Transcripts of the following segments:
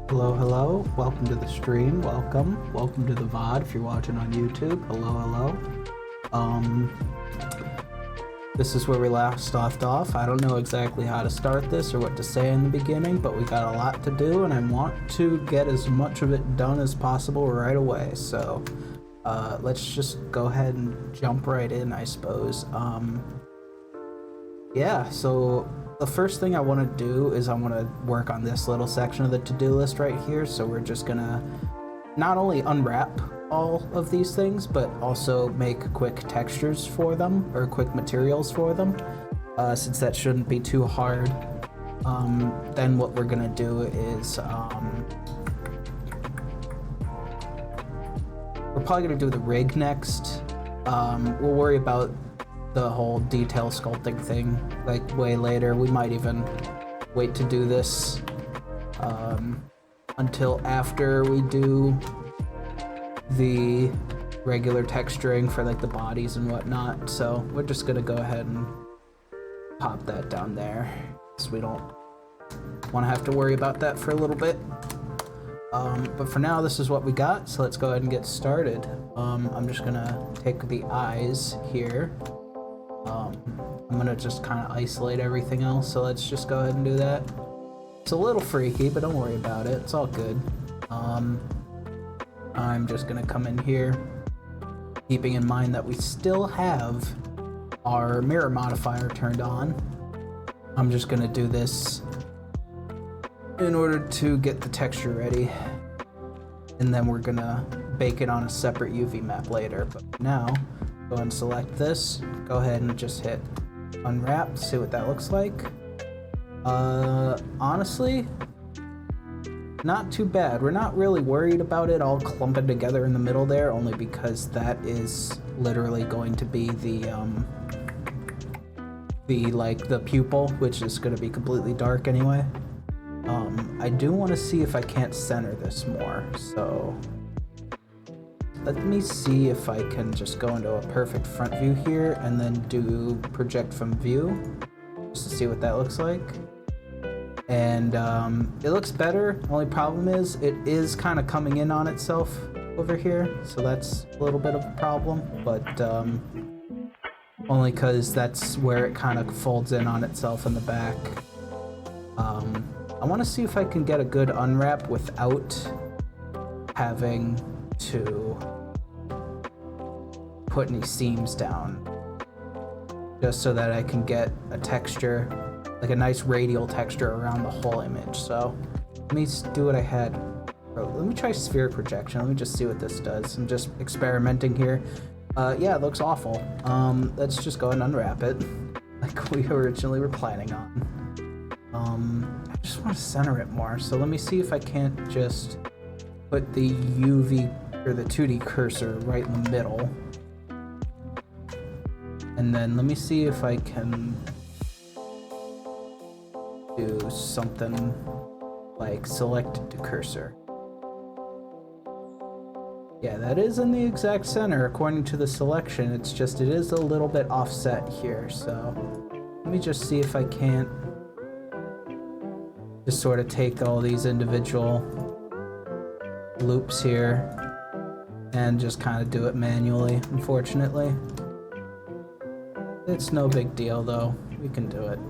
Hello, hello. Welcome to the stream. Welcome to the VOD if you're watching on YouTube. Hello. This is where we last left off. I don't know exactly how to start this or what to say in the beginning, but we got a lot to do and I want to get as much of it done as possible right away. So let's just go ahead and jump right in, I suppose. Yeah, so the first thing I want to do is I want to work on this little section of the to-do list right here. So we're just gonna not only unwrap all of these things, but also make quick textures for them, or quick materials for them, since that shouldn't be too hard. Then what we're gonna do is we're probably gonna do the rig next. We'll worry about the whole detail sculpting thing like way later. We might even wait to do this until after we do the regular texturing for like the bodies and whatnot. So we're just gonna go ahead and pop that down there so we don't want to have to worry about that for a little bit. But for now, this is what we got, so let's go ahead and get started. I'm just gonna take the eyes here. I'm gonna just kind of isolate everything else, so let's just go ahead and do that. It's a little freaky, but don't worry about it, it's all good. I'm just gonna come in here, keeping in mind that we still have our mirror modifier turned on. I'm just gonna do this in order to get the texture ready, and then we're gonna bake it on a separate UV map later. But now, go and select this, go ahead and just hit unwrap, see what that looks like. Honestly, not too bad. We're not really worried about it all clumping together in the middle there, only because that is literally going to be the pupil, which is going to be completely dark anyway. I do want to see if I can't center this more, so let me see if I can just go into a perfect front view here and then do project from view just to see what that looks like. And it looks better. Only problem is it is kind of coming in on itself over here, so that's a little bit of a problem, but only because that's where it kind of folds in on itself in the back. I want to see if I can get a good unwrap without having to put any seams down, just so that I can get a texture, like a nice radial texture around the whole image. So let me do what I had. Let me try sphere projection. Let me just see what this does. I'm just experimenting here. Yeah, it looks awful. Let's just go and unwrap it like we originally were planning on. I just want to center it more, so let me see if I can't just put the UV or the 2D cursor right in the middle. And then let me see if I can do something like selected to cursor. Yeah, that is in the exact center according to the selection. It's just, it is a little bit offset here. So let me just see if I can't just sort of take all these individual loops here and just kind of do it manually, unfortunately. It's no big deal though, we can do it.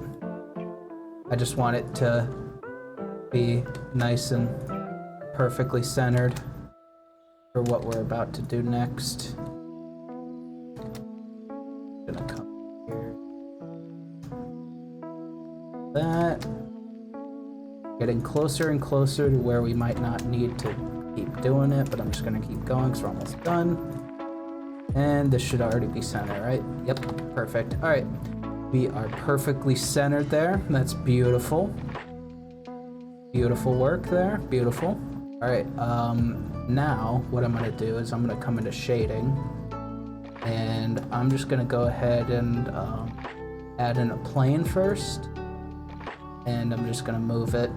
I just want it to be nice and perfectly centered for what we're about to do next. Gonna come here. That. Getting closer and closer to where we might not need to keep doing it, but I'm just gonna keep going because we're almost done. And this should already be center, right? Yep, perfect. All right, We are perfectly centered there. That's beautiful. Beautiful work there. Beautiful. All right. Now what I'm gonna do is I'm gonna come into shading, and I'm just gonna go ahead and add in a plane first, and I'm just gonna move it.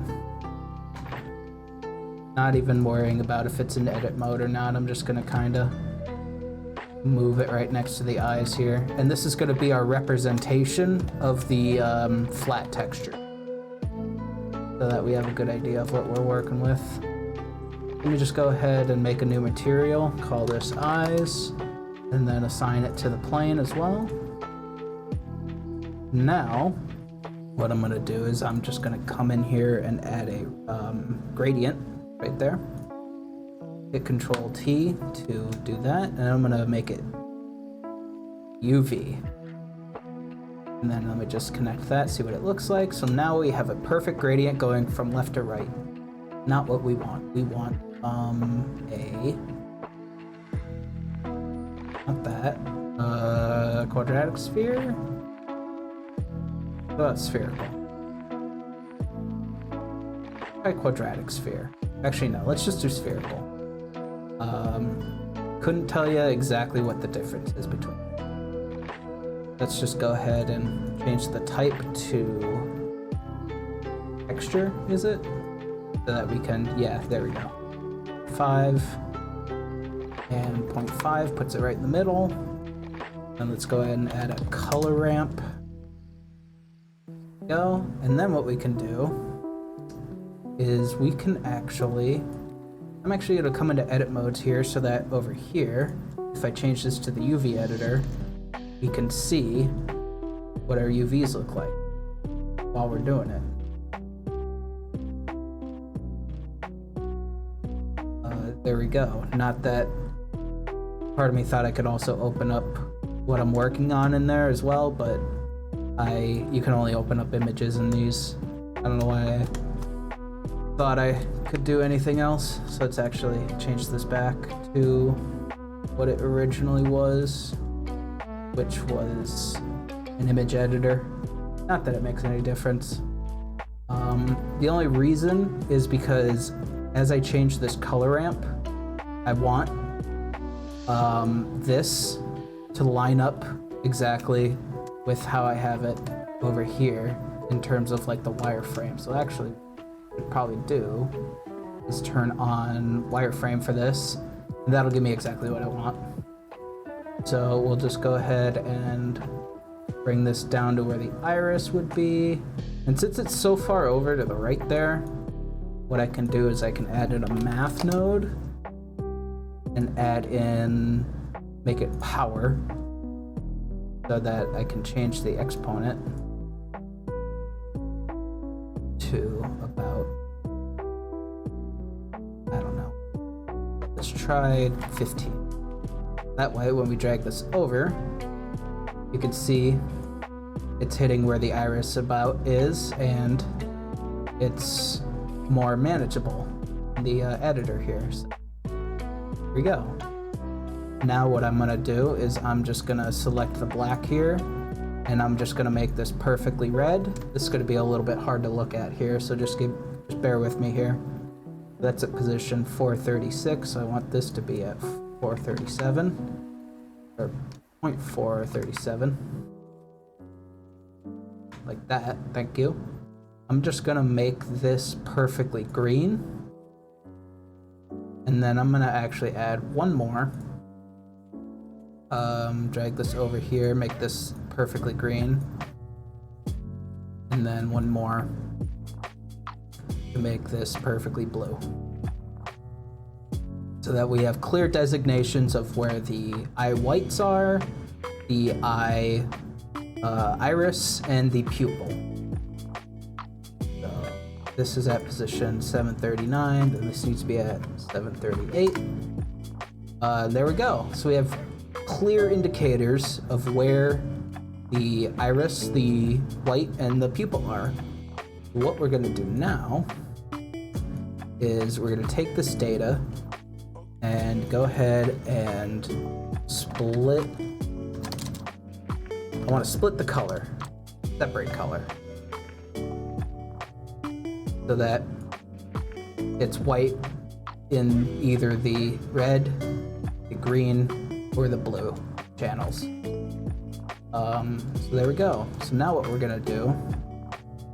Not even worrying about if it's in edit mode or not. I'm just gonna kind of move it right next to the eyes here. And this is gonna be our representation of the flat texture, so that we have a good idea of what we're working with. Let me just go ahead and make a new material, call this eyes, and then assign it to the plane as well. Now, what I'm gonna do is I'm just gonna come in here and add a gradient right there. Hit Control T to do that, and I'm gonna make it UV. And then let me just connect that, see what it looks like. So now we have a perfect gradient going from left to right. Not what we want. We want not that, quadratic sphere? What about spherical? Try quadratic sphere. Actually, no, let's just do spherical. Couldn't tell you exactly what the difference is between. Let's just go ahead and change the type to texture, is it? So that we can, yeah, there we go. 5 and 0.5 puts it right in the middle. And let's go ahead and add a color ramp. Go. And then what we can do is we can actually, I'm actually going to come into edit modes here, so that over here, if I change this to the UV editor, we can see what our UVs look like while we're doing it. There we go. Not that, part of me thought I could also open up what I'm working on in there as well, but you can only open up images in these. I don't know why I thought I could do anything else. So let's actually change this back to what it originally was, which was an image editor. Not that it makes any difference. The only reason is because as I change this color ramp, I want this to line up exactly with how I have it over here in terms of like the wireframe. So actually what I'd probably do is turn on wireframe for this, and that'll give me exactly what I want. So we'll just go ahead and bring this down to where the iris would be. And since it's so far over to the right there, what I can do is I can add in a math node and add in, make it power, so that I can change the exponent to about, I don't know, let's try 15. That way, when we drag this over, you can see it's hitting where the iris about is, and it's more manageable in the editor here. So, here we go. Now what I'm gonna do is I'm just gonna select the black here, and I'm just gonna make this perfectly red. This is gonna be a little bit hard to look at here, so just bear with me here. That's at position 436. So I want this to be at 437, or 0.437, like that. Thank you. I'm just gonna make this perfectly green, and then I'm gonna actually add one more. Drag this over here, make this perfectly green, and then one more to make this perfectly blue, so that we have clear designations of where the eye whites are, the eye iris, and the pupil. So this is at position 739, and this needs to be at 738. There we go. So we have clear indicators of where the iris, the white, and the pupil are. What we're going to do now is we're going to take this data and go ahead and split. I want to split the color. separate color. So that it's white in either the red, the green, or the blue channels. So there we go. So now what we're gonna do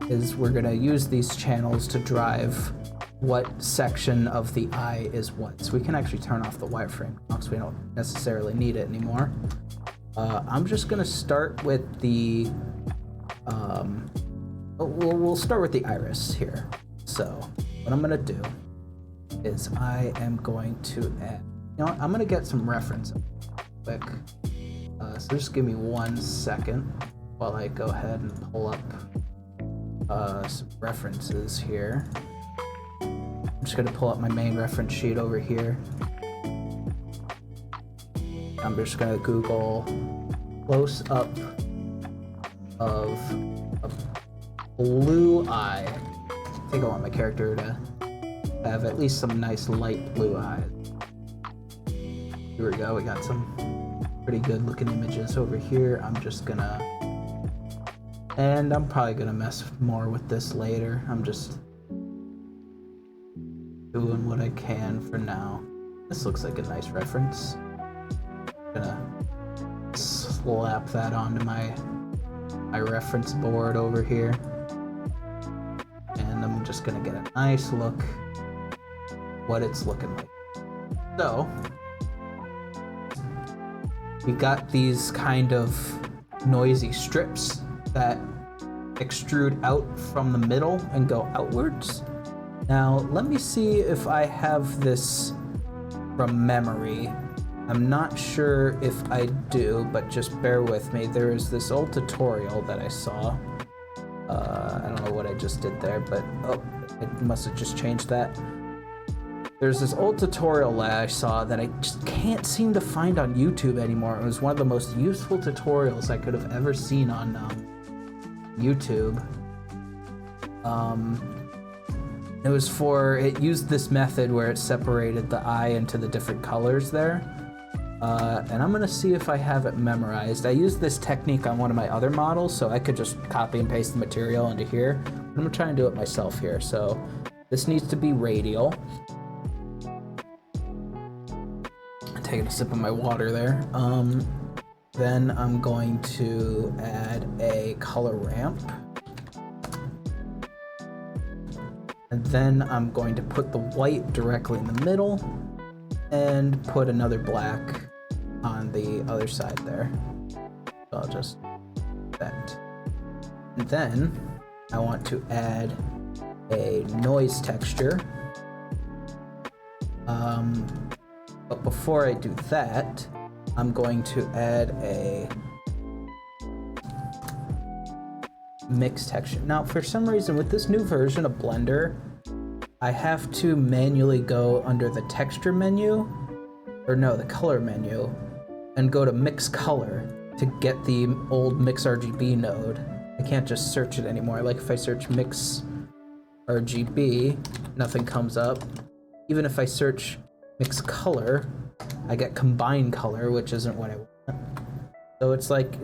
is we're gonna use these channels to drive what section of the eye is what. So we can actually turn off the wireframe because we don't necessarily need it anymore. I'm just gonna start with the, we'll start with the iris here. So what I'm gonna do is I am going to add, you know what, I'm gonna get some reference quick. So just give me 1 second while I go ahead and pull up some references here. I'm just gonna pull up my main reference sheet over here. I'm just gonna Google close up of a blue eye. I think I want my character to have at least some nice light blue eyes. Here we go, we got some pretty good looking images over here. I'm just gonna, and I'm probably gonna mess more with this later. I'm just doing what I can for now. This looks like a nice reference. Gonna slap that onto my reference board over here. And I'm just gonna get a nice look what it's looking like. So we got these kind of noisy strips that extrude out from the middle and go outwards. Now, let me see if I have this from memory. I'm not sure if I do, but just bear with me. There is this old tutorial that I saw. I don't know what I just did there, but oh, it must have just changed that. There's this old tutorial that I saw that I just can't seem to find on YouTube anymore. It was one of the most useful tutorials I could have ever seen on YouTube. It used this method where it separated the eye into the different colors there. And I'm gonna see if I have it memorized. I used this technique on one of my other models, so I could just copy and paste the material into here. I'm gonna try and do it myself here. So this needs to be radial. Taking a sip of my water there. Then I'm going to add a color ramp. And then I'm going to put the white directly in the middle and put another black on the other side there. So I'll just do that. And then I want to add a noise texture. But before I do that, I'm going to add a mix texture. Now, for some reason, with this new version of Blender, I have to manually go under the texture menu, or no, the color menu, and go to mix color to get the old mix RGB node. I can't just search it anymore. Like if I search mix RGB, nothing comes up. Even if I search mix color, I get combine color, which isn't what I want. So it's like,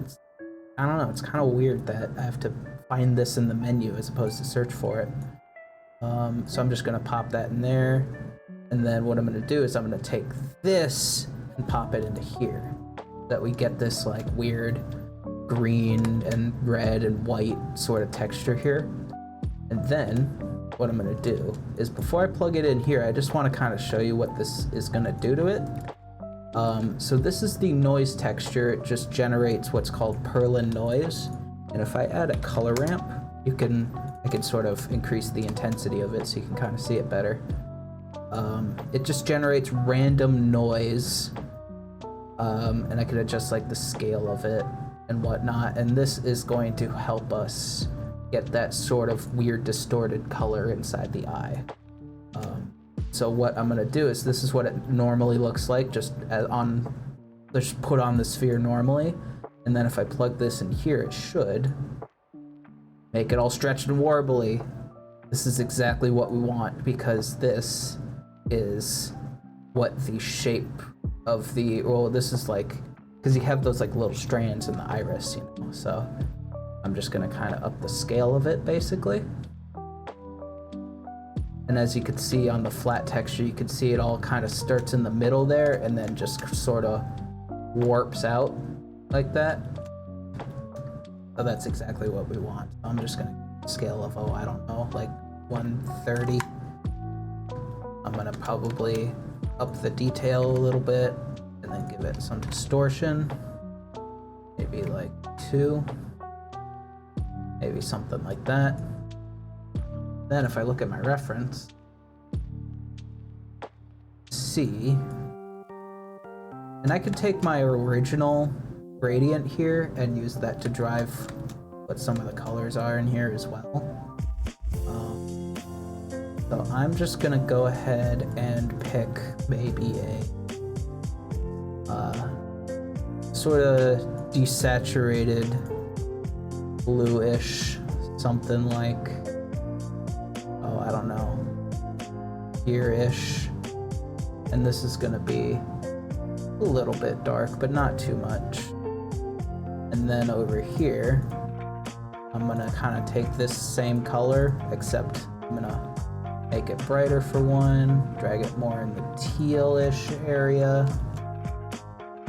I don't know, it's kind of weird that I have to find this in the menu as opposed to search for it. So I'm just gonna pop that in there. And then what I'm gonna do is I'm gonna take this and pop it into here. So that we get this like weird green and red and white sort of texture here. And then what I'm gonna do is before I plug it in here, I just wanna kind of show you what this is gonna do to it. So this is the noise texture. It just generates what's called Perlin noise. And if I add a color ramp, I can sort of increase the intensity of it so you can kind of see it better. It just generates random noise, and I can adjust like the scale of it and whatnot. And this is going to help us get that sort of weird distorted color inside the eye. So what I'm gonna do is this is what it normally looks like, just put on the sphere normally. And then if I plug this in here, it should make it all stretched and warbly. This is exactly what we want, because this is what the shape of the, well, this is like, because you have those like little strands in the iris, you know, so I'm just gonna kind of up the scale of it basically. And as you can see on the flat texture, you can see it all kind of starts in the middle there and then just sort of warps out like that. So that's exactly what we want. I'm just gonna scale of, I don't know, like 130. I'm gonna probably up the detail a little bit and then give it some distortion. Maybe like 2. Maybe something like that. Then if I look at my reference, see, and I could take my original gradient here and use that to drive what some of the colors are in here as well. So I'm just gonna go ahead and pick maybe a sort of desaturated bluish, something like, I don't know, here-ish. And this is gonna be a little bit dark, but not too much. And then over here, I'm gonna kind of take this same color, except I'm gonna make it brighter for one, drag it more in the teal-ish area.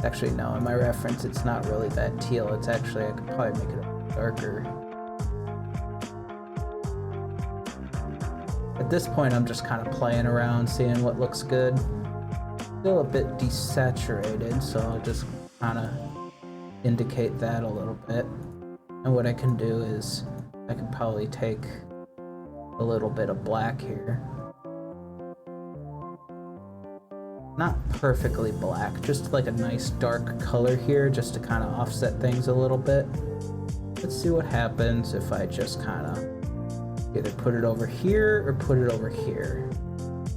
Actually, no, in my reference, it's not really that teal. It's actually, I could probably make it darker. At this point, I'm just kind of playing around, seeing what looks good. Still a bit desaturated, so I'll just kind of indicate that a little bit. And what I can do is, I can probably take a little bit of black here. Not perfectly black, just like a nice dark color here, just to kind of offset things a little bit. Let's see what happens if I just kind of either put it over here or put it over here.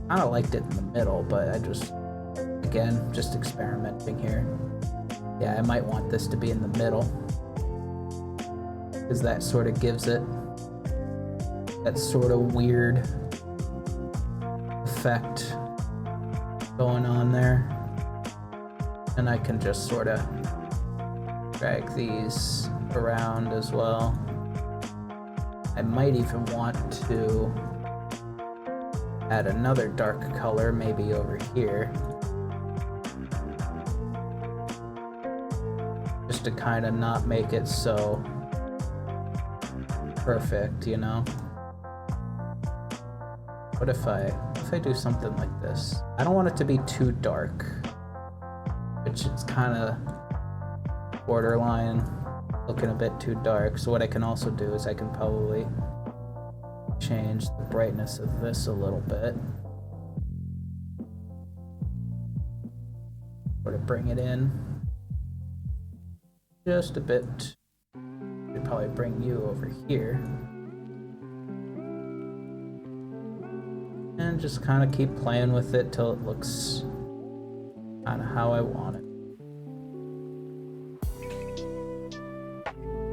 I kind of liked it in the middle, but I just, again, just experimenting here. Yeah, I might want this to be in the middle, because that sort of gives it that sort of weird effect going on there. And I can just sort of drag these around as well. I might even want to add another dark color, maybe over here, just to kind of not make it so perfect, you know? What if I do something like this? I don't want it to be too dark, which it's kind of borderline looking a bit too dark. So what I can also do is I can probably change the brightness of this a little bit. Sort of bring it in just a bit. Could probably bring you over here. And just kind of keep playing with it till it looks kind of how I want it.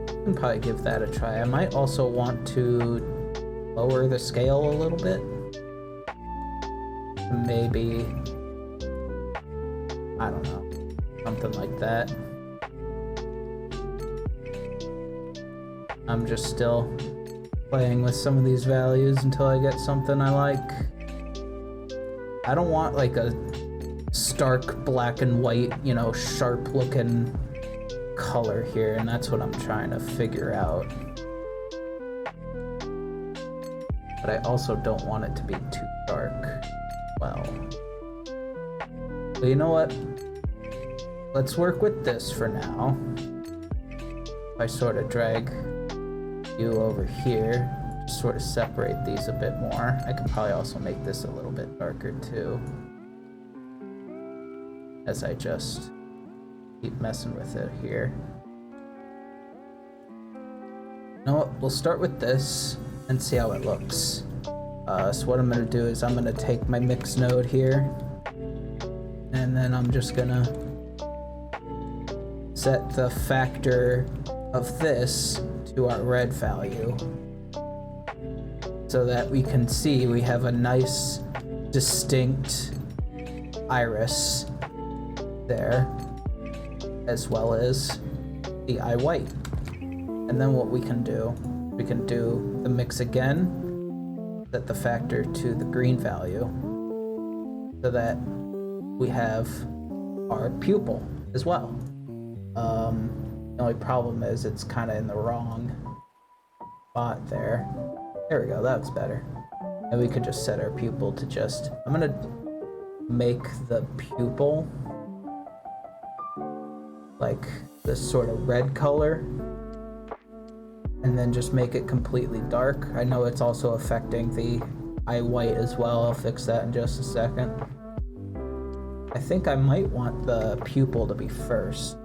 I can probably give that a try. I might also want to lower the scale a little bit. Maybe, I don't know, something like that. I'm just still playing with some of these values until I get something I like. I don't want like a stark black and white, you know, sharp looking color here, and that's what I'm trying to figure out. But I also don't want it to be too dark. Well, so you know what? Let's work with this for now. If I sort of drag you over here, just sort of separate these a bit more. I could probably also make this a little bit darker too, as I just keep messing with it here. You know what? We'll start with this and see how it looks. So what I'm gonna do is I'm gonna take my mix node here, and then I'm just gonna set the factor of this to our red value, so that we can see we have a nice distinct iris there, as well as the eye white. And And then what we can do the mix again, set the factor to the green value, so that we have our pupil as well. The only problem is it's kind of in the wrong spot there. There we go, that's better. And we could just set our pupil to just, I'm gonna make the pupil like this sort of red color, and then just make it completely dark. I know it's also affecting the eye white as well. I'll fix that in just a second. I think I might want the pupil to be first.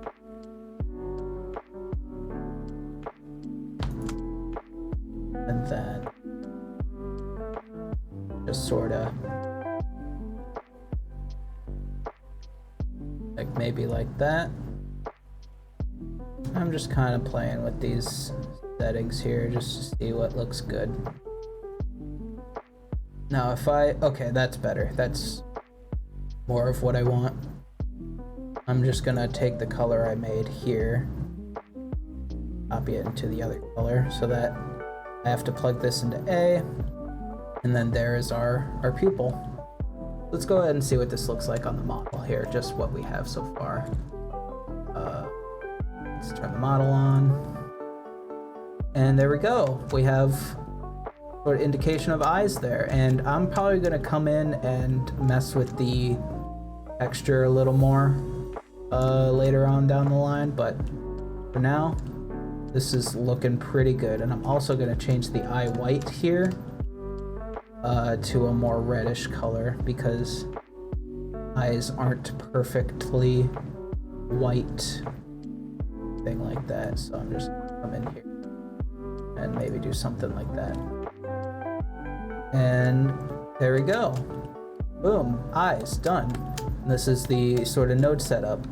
And then just sort of like maybe like that. I'm just kind of playing with these settings here just to see what looks good. Now if okay, that's better. That's more of what I want. I'm just gonna take the color I made here, copy it into the other color, so that I have to plug this into A, and then there is our pupil. Let's go ahead and see what this looks like on the model here, just what we have so far. Let's turn the model on. And there we go. We have sort of indication of eyes there. And I'm probably gonna come in and mess with the texture a little more later on down the line, but for now, this is looking pretty good. And I'm also gonna change the eye white here to a more reddish color, because eyes aren't perfectly white, thing like that. So I'm just gonna come in here and maybe do something like that. And there we go. Boom, eyes, done. And this is the sort of node setup.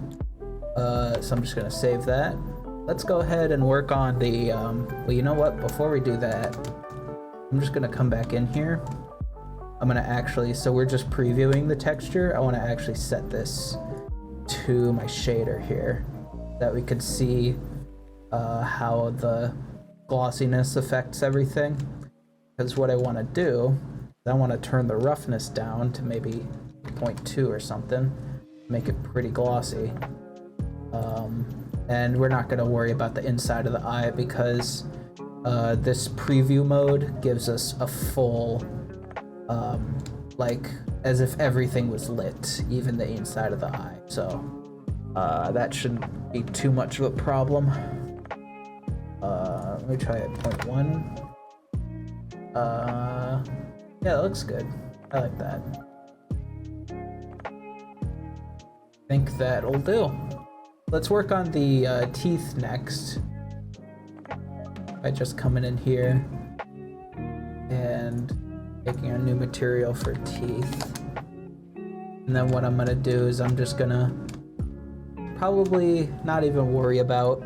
So I'm just gonna save that. Let's go ahead and work on the, well, you know what, before we do that, I'm just gonna come back in here. I'm gonna actually, so we're just previewing the texture. I wanna actually set this to my shader here, that we could see how the glossiness affects everything. Because what I wanna do, is I wanna turn the roughness down to maybe 0.2 or something, make it pretty glossy. And we're not gonna worry about the inside of the eye, because this preview mode gives us a full, like as if everything was lit, even the inside of the eye. So that shouldn't be too much of a problem. Let me try it 0.1. Yeah, it looks good. I like that. I think that'll do. Let's work on the teeth next. By just coming in here and making a new material for teeth. And then what I'm gonna do is I'm just gonna probably not even worry about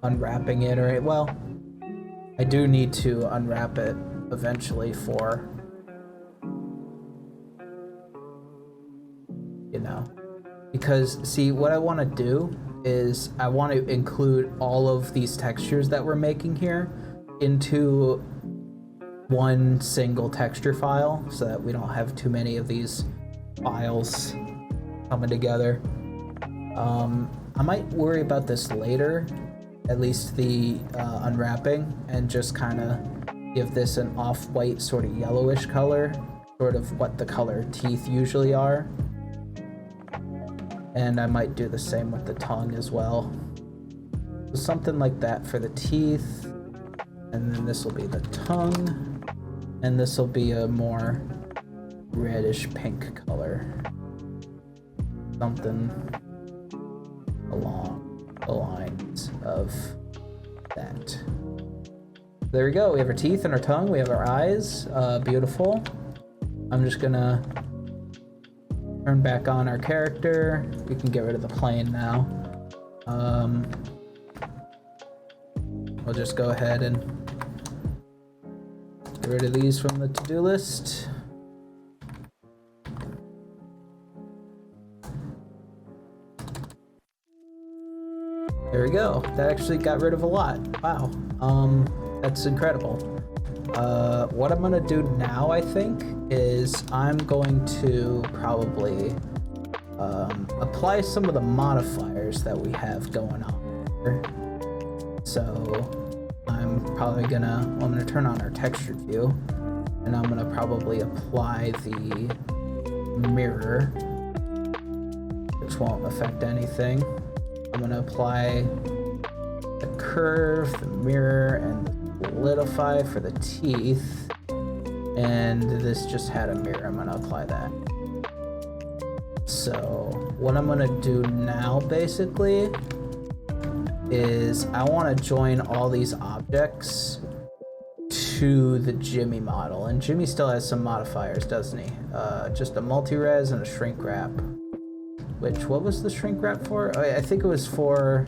unwrapping it, or well, I do need to unwrap it eventually for, you know, because see, what I want to do is I want to include all of these textures that we're making here into one single texture file, so that we don't have too many of these files coming together. I might worry about this later, at least the unwrapping, and just kind of give this an off-white sort of yellowish color, sort of what the color teeth usually are. And I might do the same with the tongue as well. So something like that for the teeth. And then this will be the tongue. And this will be a more reddish pink color. Something along the lines of that. There we go. We have our teeth and our tongue. We have our eyes. Beautiful. I'm just gonna turn back on our character. We can get rid of the plane now. We'll just go ahead and get rid of these from the to-do list. There we go. That actually got rid of a lot. Wow. That's incredible. What I'm gonna do now, I think, is I'm going to probably apply some of the modifiers that we have going on here. So I'm gonna turn on our textured view, and I'm gonna probably apply the mirror, which won't affect anything. I'm gonna apply the curve, the mirror, and the solidify for the teeth. And this just had a mirror. I'm gonna apply that. So what I'm gonna do now basically is I wanna join all these objects to the Jimmy model. And Jimmy still has some modifiers, doesn't he? Just a multi-res and a shrink wrap. Which, what was the shrink wrap for? I think it was for,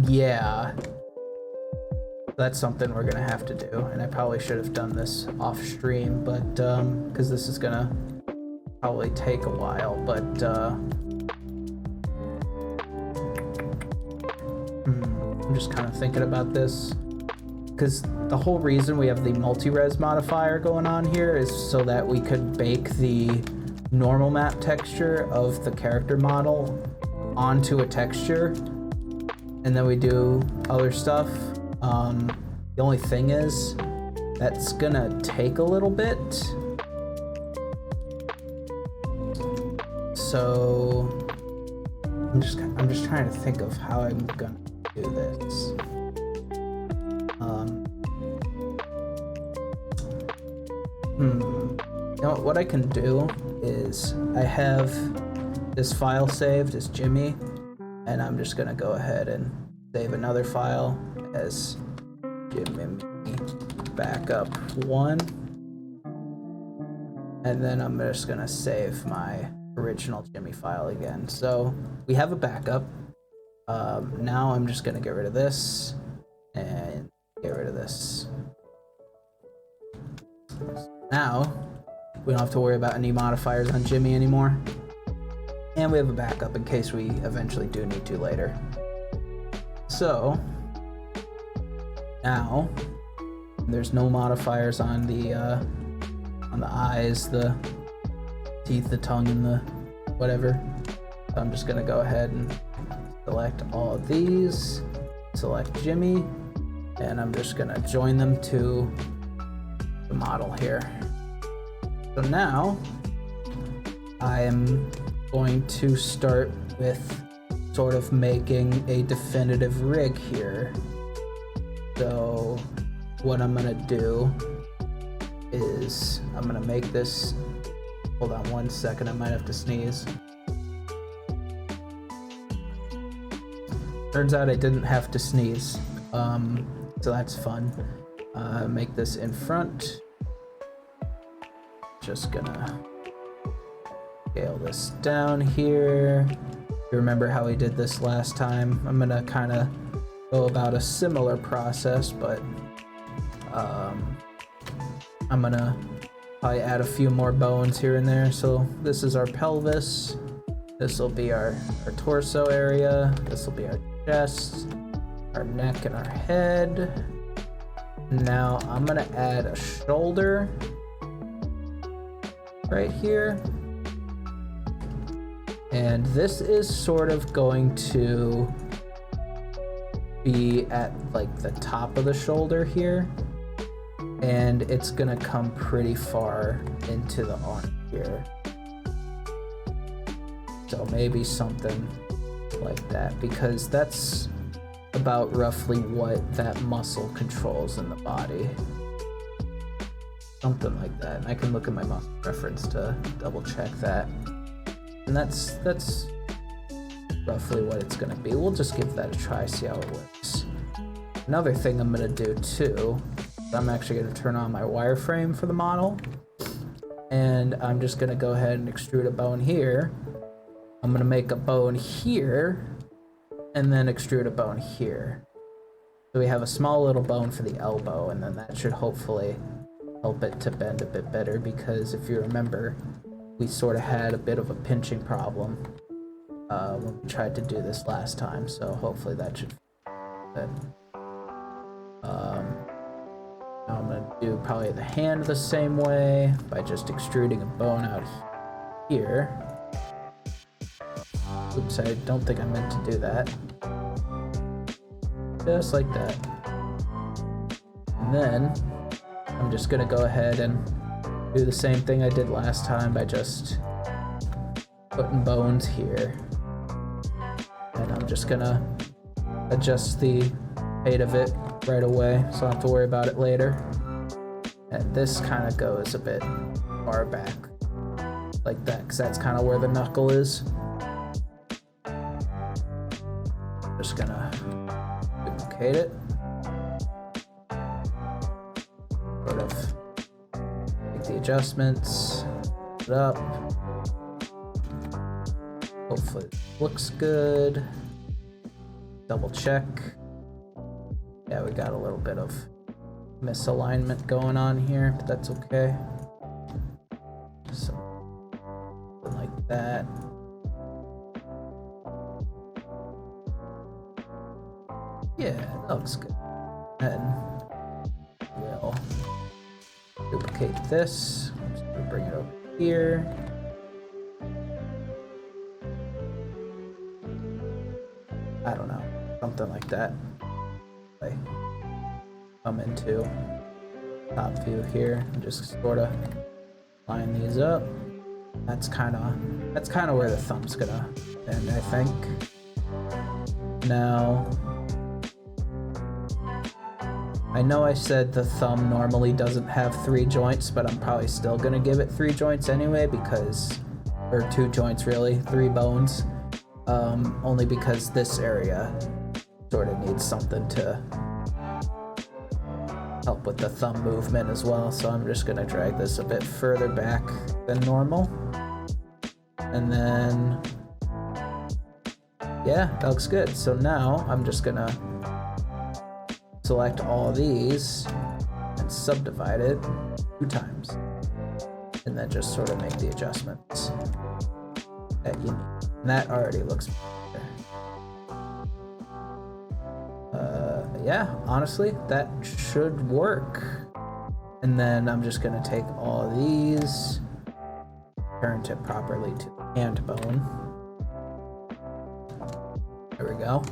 yeah. That's something we're gonna have to do, and I probably should have done this off stream, but, because this is gonna probably take a while, but, I'm just kind of thinking about this, because the whole reason we have the multi-res modifier going on here is so that we could bake the normal map texture of the character model onto a texture, and then we do other stuff. The only thing is that's gonna take a little bit, so I'm just trying to think of how I'm gonna do this. You know what I can do is I have this file saved as Jimmy, and I'm just gonna go ahead and save another file as Jimmy backup 1, and then I'm just gonna save my original Jimmy file again. So we have a backup. Now I'm just gonna get rid of this and get rid of this. Now we don't have to worry about any modifiers on Jimmy anymore. And we have a backup in case we eventually do need to later. So now there's no modifiers on the eyes, the teeth, the tongue, and the whatever. So I'm just gonna go ahead and select all of these, select Jimmy, and I'm just gonna join them to the model here. So now I am going to start with sort of making a definitive rig here. So what I'm gonna do is I'm gonna make this, hold on one second, I might have to sneeze. Turns out I didn't have to sneeze, so that's fun. Make this in front. Just gonna scale this down here. You remember how we did this last time? I'm gonna kind of go about a similar process, but I'm gonna probably add a few more bones here and there. So this is our pelvis. This will be our torso area. This will be our chest, our neck, and our head. Now I'm gonna add a shoulder right here. And this is sort of going to be at like the top of the shoulder here. And it's gonna come pretty far into the arm here. So maybe something like that, because that's about roughly what that muscle controls in the body. Something like that. And I can look at my muscle reference to double check that. And that's roughly what it's gonna be. We'll just give that a try, see how it works. Another thing I'm gonna do too, I'm actually gonna turn on my wireframe for the model. And I'm just gonna go ahead and extrude a bone here. I'm gonna make a bone here, and then extrude a bone here. So we have a small little bone for the elbow, and then that should hopefully help it to bend a bit better, because if you remember, we sort of had a bit of a pinching problem when we tried to do this last time, so hopefully that should fit. Now I'm gonna do probably the hand the same way by just extruding a bone out here. Oops, I don't think I meant to do that. Just like that. And then I'm just gonna go ahead and do the same thing I did last time by just putting bones here. And I'm just gonna adjust the height of it right away so I don't have to worry about it later. And this kind of goes a bit far back like that because that's kind of where the knuckle is. Just gonna duplicate it. Sort of make the adjustments, put it up. Hopefully it looks good. Double check. Yeah, we got a little bit of misalignment going on here, but that's okay. Something like that. Yeah, that looks good. And we'll duplicate this. I'm just gonna bring it over here. I don't know, something like that. Come into top view here and just sort of line these up. That's kind of where the thumb's gonna end, I think. Now, I know I said the thumb normally doesn't have 3 joints, but I'm probably still gonna give it 3 joints anyway because, or 2 joints really, 3 bones. Only because this area sort of needs something to help with the thumb movement as well. So I'm just gonna drag this a bit further back than normal. And then, yeah, that looks good. So now I'm just gonna select all these and subdivide it 2 times. And then just sort of make the adjustments that you need. And that already looks better. Yeah, honestly, that should work. And then I'm just gonna take all these, parent it properly to the hand bone. There we go.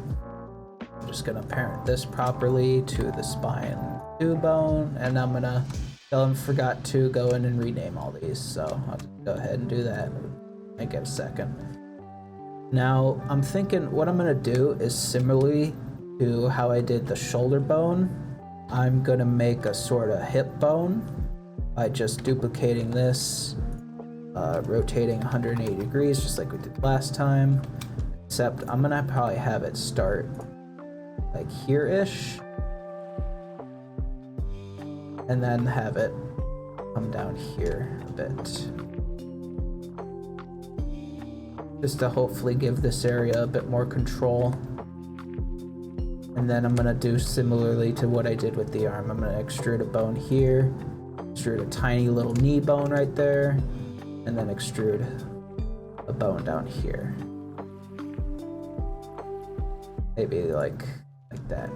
I'm just gonna parent this properly to the spine 2 bone, and I'm gonna tell him forgot to go in and rename all these. So I'll just go ahead and do that. Make it a second. Now I'm thinking what I'm gonna do is similarly to how I did the shoulder bone. I'm gonna make a sort of hip bone by just duplicating this, rotating 180 degrees just like we did last time, except I'm gonna probably have it start like here-ish and then have it come down here a bit, just to hopefully give this area a bit more control. And then I'm gonna do similarly to what I did with the arm. I'm gonna extrude a bone here, extrude a tiny little knee bone right there, and then extrude a bone down here. Maybe like that.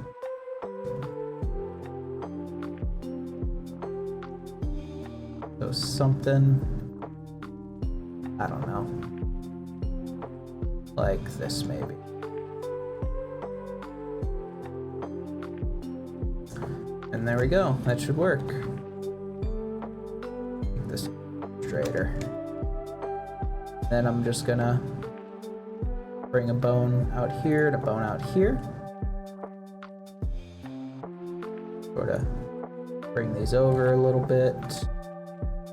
So something, I don't know, like this maybe. And there we go, that should work. Make this straighter. Then I'm just gonna bring a bone out here and a bone out here. Sort of bring these over a little bit,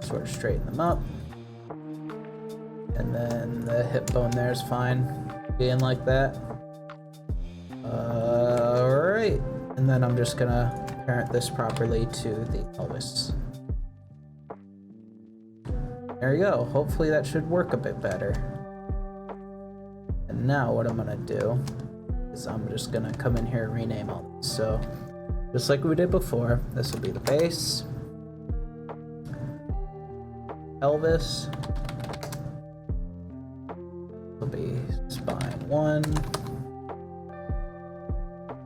sort of straighten them up. And then the hip bone there is fine, being like that. Alright, and then I'm just gonna parent this properly to the pelvis. There you go. Hopefully that should work a bit better. And now what I'm gonna do is I'm just gonna come in here and rename all this. So just like we did before, this will be the base, pelvis, will be spine. 1.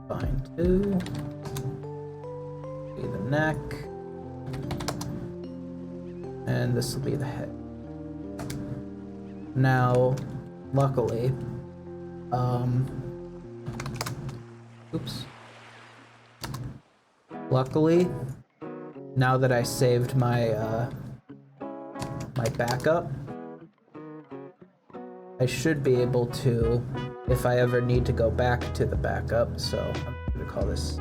Spine 2. Be the neck. And this will be the head. Now, luckily, oops. Luckily, now that I saved my, my backup, I should be able to, if I ever need to go back to the backup, so I'm gonna call this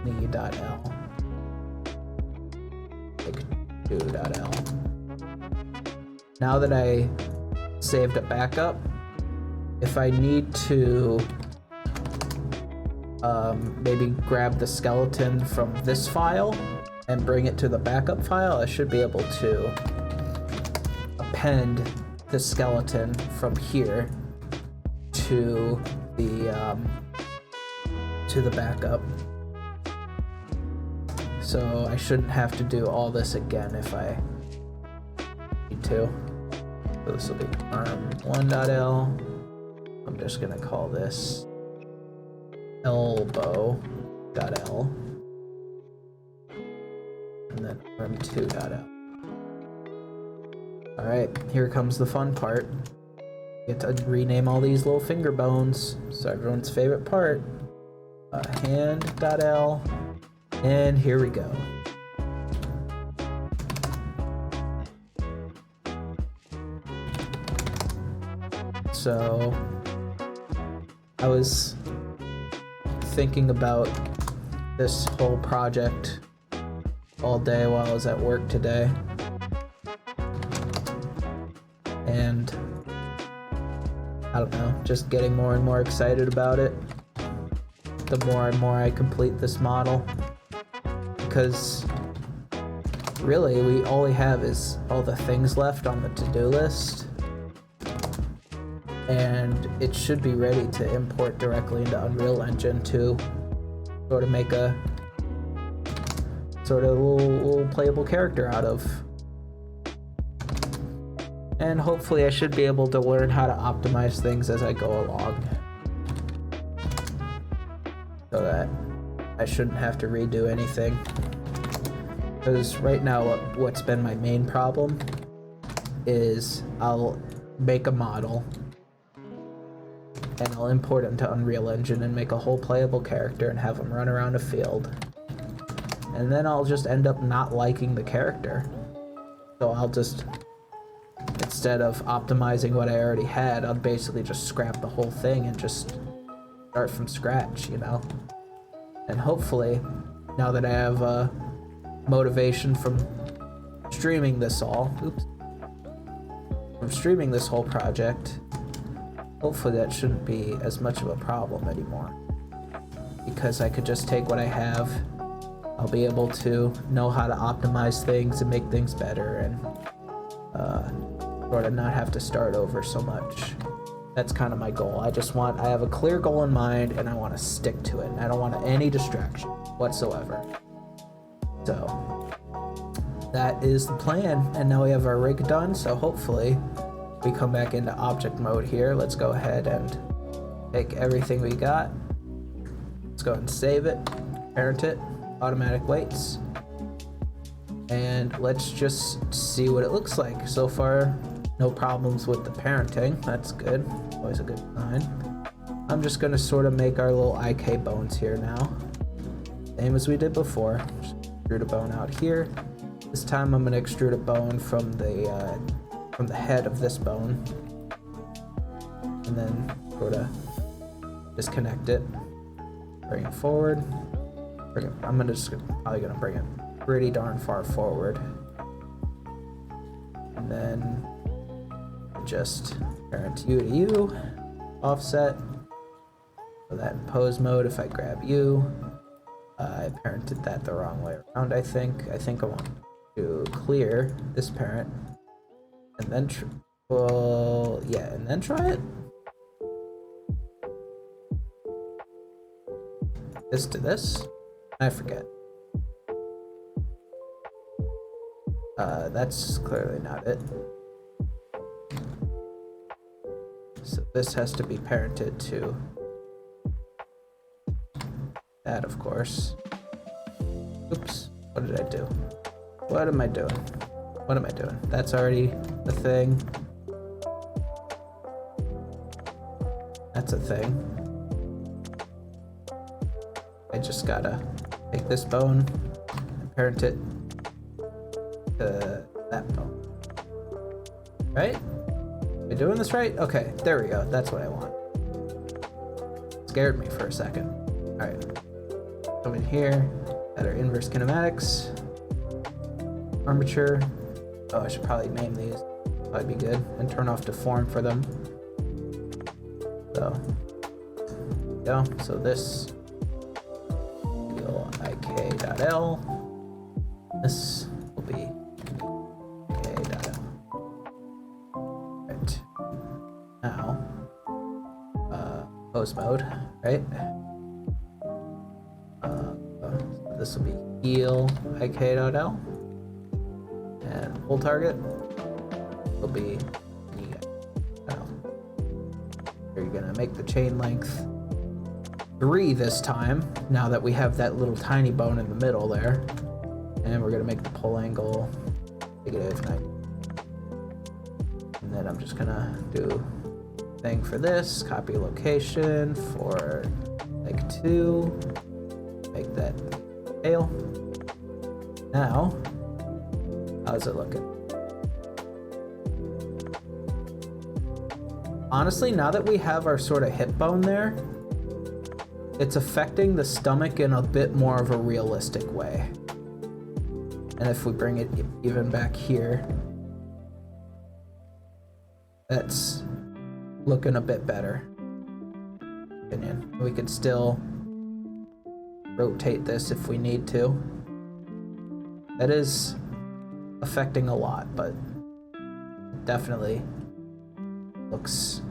knee.l, like 2.l. Now that I saved a backup, if I need to maybe grab the skeleton from this file and bring it to the backup file, I should be able to append the skeleton from here to the backup. So I shouldn't have to do all this again if I need to. So this will be arm 1.l. I'm just gonna call this elbow.l, and then arm 2.l. Alright, here comes the fun part. Get to rename all these little finger bones. So everyone's favorite part. Hand.l, and here we go. So I was thinking about this whole project all day while I was at work today, and I don't know, just getting more and more excited about it the more and more I complete this model, because really all we have is all the things left on the to-do list, and it should be ready to import directly into Unreal Engine to sort of make a sort of little playable character out of. And hopefully I should be able to learn how to optimize things as I go along, so that I shouldn't have to redo anything. Because right now what's been my main problem is I'll make a model and I'll import it into Unreal Engine and make a whole playable character and have them run around a field. And then I'll just end up not liking the character. So I'll just, instead of optimizing what I already had, I'll basically just scrap the whole thing and just start from scratch, you know? And hopefully, now that I have motivation from streaming this all, from streaming this whole project, hopefully that shouldn't be as much of a problem anymore. Because I could just take what I have, I'll be able to know how to optimize things and make things better, and sort of not have to start over so much. That's kind of my goal. I have a clear goal in mind and I want to stick to it. I don't want any distraction whatsoever. So that is the plan, and now we have our rig done, so hopefully we come back into object mode here. Let's go ahead and take everything we got. Let's go ahead and save it, parent it, automatic weights, and let's just see what it looks like. So far, no problems with the parenting. That's good. Always a good sign. I'm just gonna sort of make our little IK bones here now. Same as we did before. Just extrude a bone out here. This time I'm gonna extrude a bone from the head of this bone, and then sort of disconnect it, bring it forward. I'm probably gonna bring it pretty darn far forward, and then just parent you to you, offset. So that in pose mode, if I grab you, I parented that the wrong way around. I think I want to clear this parent, and then and then try it. This to this. I forget. That's clearly not it. So This has to be parented to that, of course. Oops, what did I do? What am I doing? What am I doing? That's already a thing. That's a thing. I just gotta take this bone and parent it to that bone. Right? Am I doing this right? Okay, there we go. That's what I want. Scared me for a second. Alright. Come in here. At our inverse kinematics. Armature. Oh, I should probably name these. Probably be good. And turn off deform for them. So, there we go. So this will ik.l. This will be ik.l. Right. Now, pose mode, right? This will be heal ik.l. And pull target will be e.l. You're gonna make the chain length 3 this time, now that we have that little tiny bone in the middle there. And we're gonna make the pull angle -90. And then I'm just gonna do thing for this, copy location for like 2, make that tail. Now, how's it looking? Honestly, now that we have our sort of hip bone there, it's affecting the stomach in a bit more of a realistic way. And if we bring it even back here, that's looking a bit better. Opinion. We could still rotate this if we need to. That is affecting a lot, but definitely looks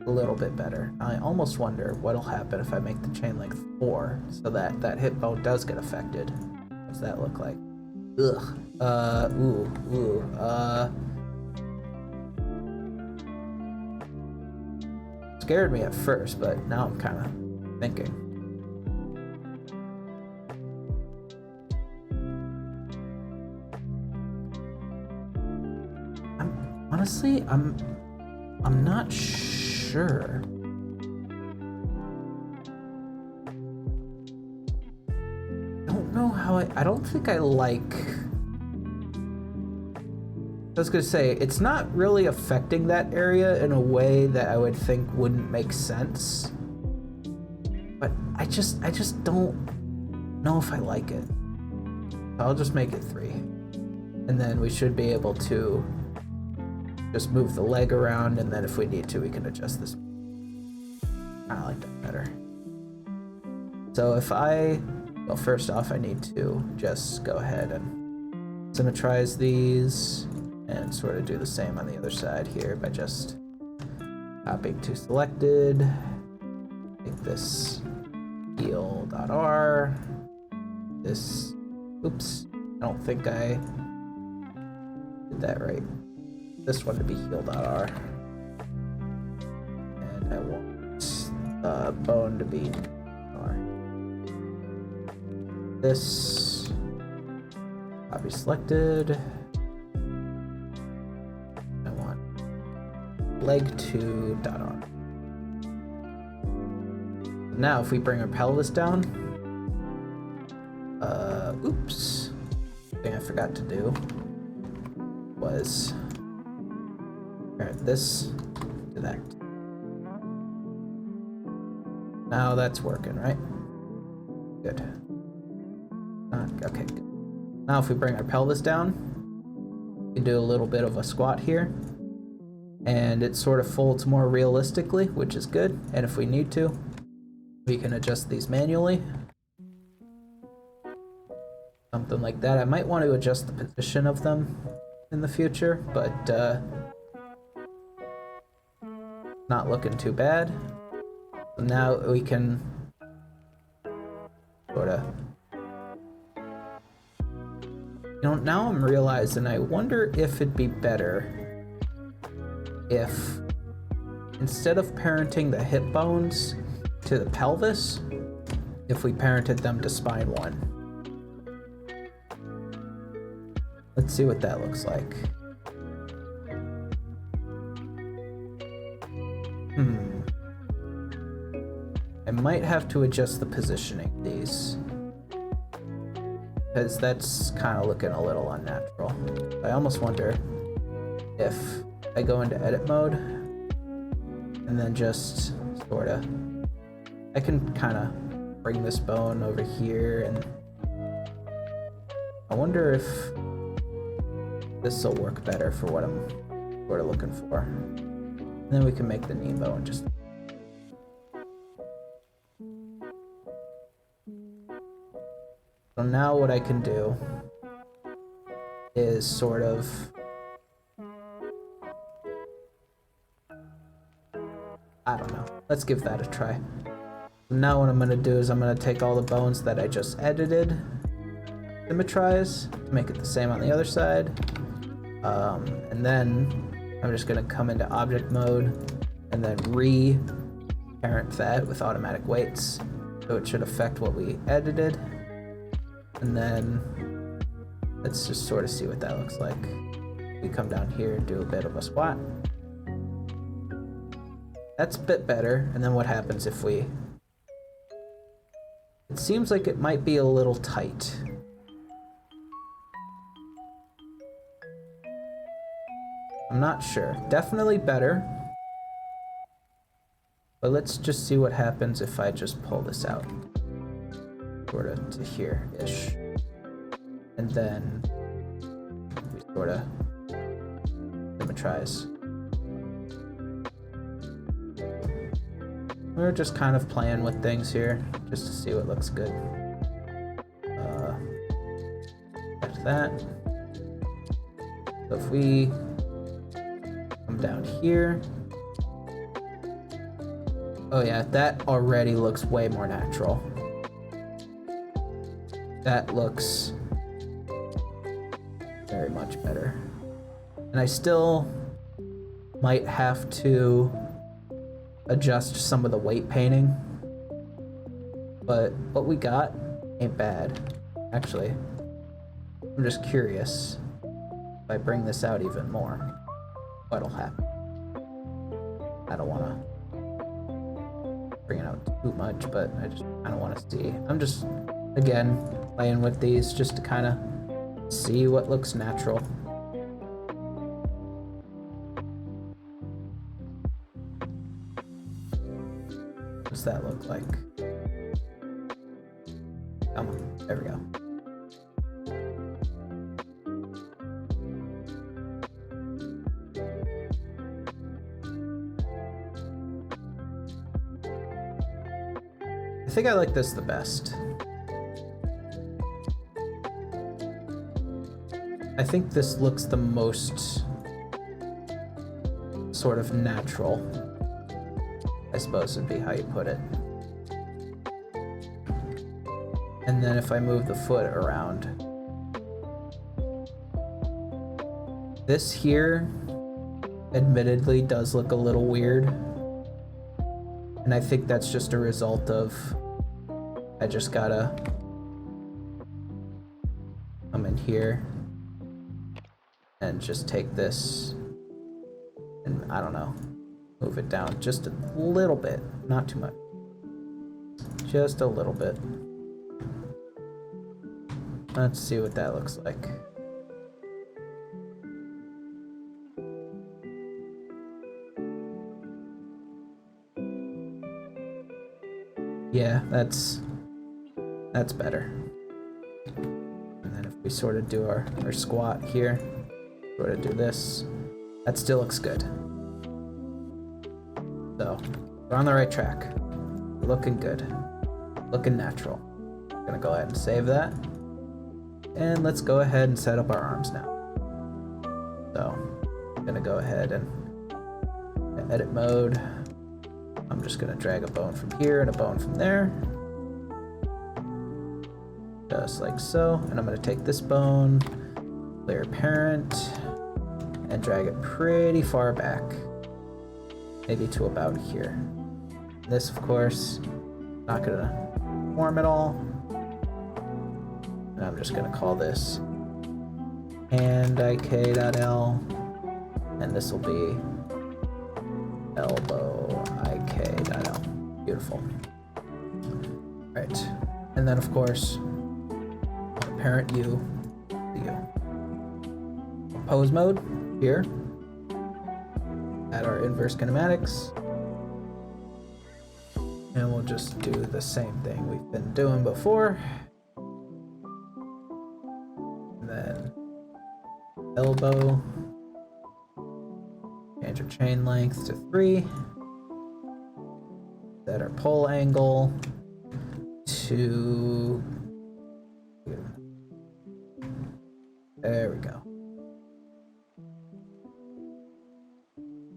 a little bit better. I almost wonder what'll happen if I make the chain length 4 so that that hip bone does get affected. What does that look like? Ugh. Scared me at first, but now I'm kind of thinking. Honestly, I'm not sure. I don't know how I don't think I like. I was gonna say, it's not really affecting that area in a way that I would think wouldn't make sense. But I just don't know if I like it. I'll just make it 3. And then we should be able to just move the leg around, and then if we need to, we can adjust this. I like that better. So if well, first off, I need to just go ahead and symmetrize these and sort of do the same on the other side here by just copying to selected, make this heal.r, this, oops, I don't think I did that right. This one to be heal.r, and I want bone to be r. This, copy selected. I want leg 2.r. Now if we bring our pelvis down, oops, thing I forgot to do was parent this to that. Now that's working, right? Good. Okay, good. Now if we bring our pelvis down, we can do a little bit of a squat here. And it sort of folds more realistically, which is good. And if we need to, we can adjust these manually. Something like that. I might want to adjust the position of them in the future, but not looking too bad. So now we can sort of, now I'm realizing I wonder if it'd be better if instead of parenting the hip bones to the pelvis, if we parented them to spine 1. Let's see what that looks like. I might have to adjust the positioning of these, because that's kind of looking a little unnatural. I almost wonder if I go into edit mode and then just sort of, I can kind of bring this bone over here, and I wonder if this will work better for what I'm sort of looking for. And then we can make the knee bone just. So now what I can do is sort of I don't know. Let's give that a try. Now what I'm going to do is I'm going to take all the bones that I just edited, symmetrize, make it the same on the other side, and then I'm just going to come into object mode and then re-parent that with automatic weights, so it should affect what we edited. And then let's just sort of see what that looks like. We come down here and do a bit of a squat. That's a bit better. And then what happens if we... It seems like it might be a little tight. I'm not sure. Definitely better. But let's just see what happens if I just pull this out. Sort of to here-ish. And then we sort of symmetrize. We're just kind of playing with things here, just to see what looks good. Like that. So if we come down here, oh yeah, that already looks way more natural. That looks very much better. And I still might have to adjust some of the weight painting, but what we got ain't bad. Actually, I'm just curious if I bring this out even more, what'll happen. I don't want to bring it out too much, but I just kind of want to see. I'm just, again, playing with these just to kind of see what looks natural. What's that look like? Come on, there we go. I think I like this the best. I think this looks the most sort of natural, I suppose would be how you put it. And then if I move the foot around, this here admittedly does look a little weird. And I think that's just a result of, I just gotta come in here and just take this and, I don't know, move it down just a little bit, not too much, just a little bit. Let's see what that looks like. Yeah, that's better. And then if we sort of do our squat here, sort of do this, that still looks good. So, we're on the right track. We're looking good. Looking natural. I'm gonna go ahead and save that. And let's go ahead and set up our arms now. So, I'm gonna go ahead and edit mode. I'm just gonna drag a bone from here and a bone from there. Just like so. And I'm gonna take this bone, layer parent, and drag it pretty far back. maybe to about here. This, of course, not gonna form at all. And I'm just gonna call this hand ik.l, and this will be elbow ik.l. Beautiful. Right, and then of course, parent u to u. Pose mode here. Add our inverse kinematics. And we'll just do the same thing we've been doing before. And then elbow. Change our chain length to 3. Set our pull angle to... There we go.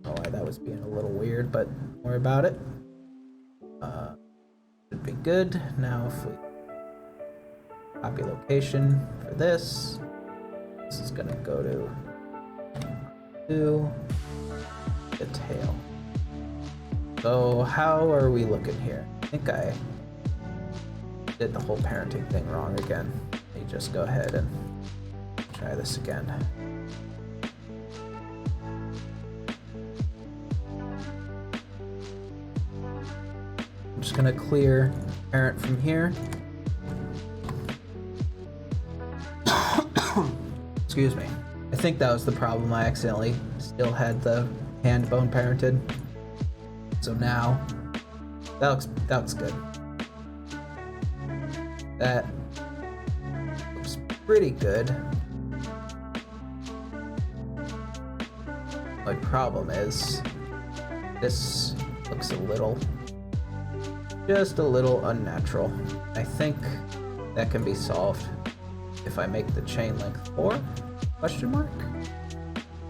Oh, that was being a little weird, but don't worry about it. Should be good. Now if we copy location for this is gonna go to the tail. So how are we looking here? I think I did the whole parenting thing wrong again. Let me just go ahead and try this again. I'm just gonna clear parent from here. Excuse me. I think that was the problem. I accidentally still had the hand bone parented. So now that looks good. That looks pretty good. My problem is this looks just a little unnatural. I think that can be solved if I make the chain length 4? Question mark?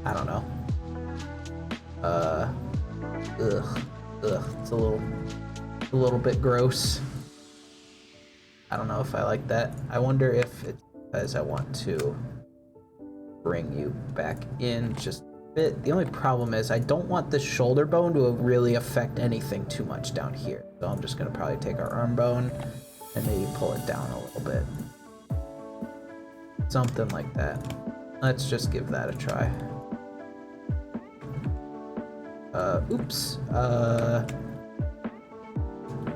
I don't know. It's a little bit gross. I don't know if I like that. I wonder if it's because I want to bring you back in just a bit. The only problem is I don't want the shoulder bone to really affect anything too much down here. So I'm just gonna probably take our arm bone and maybe pull it down a little bit. Something like that. Let's just give that a try. Oops.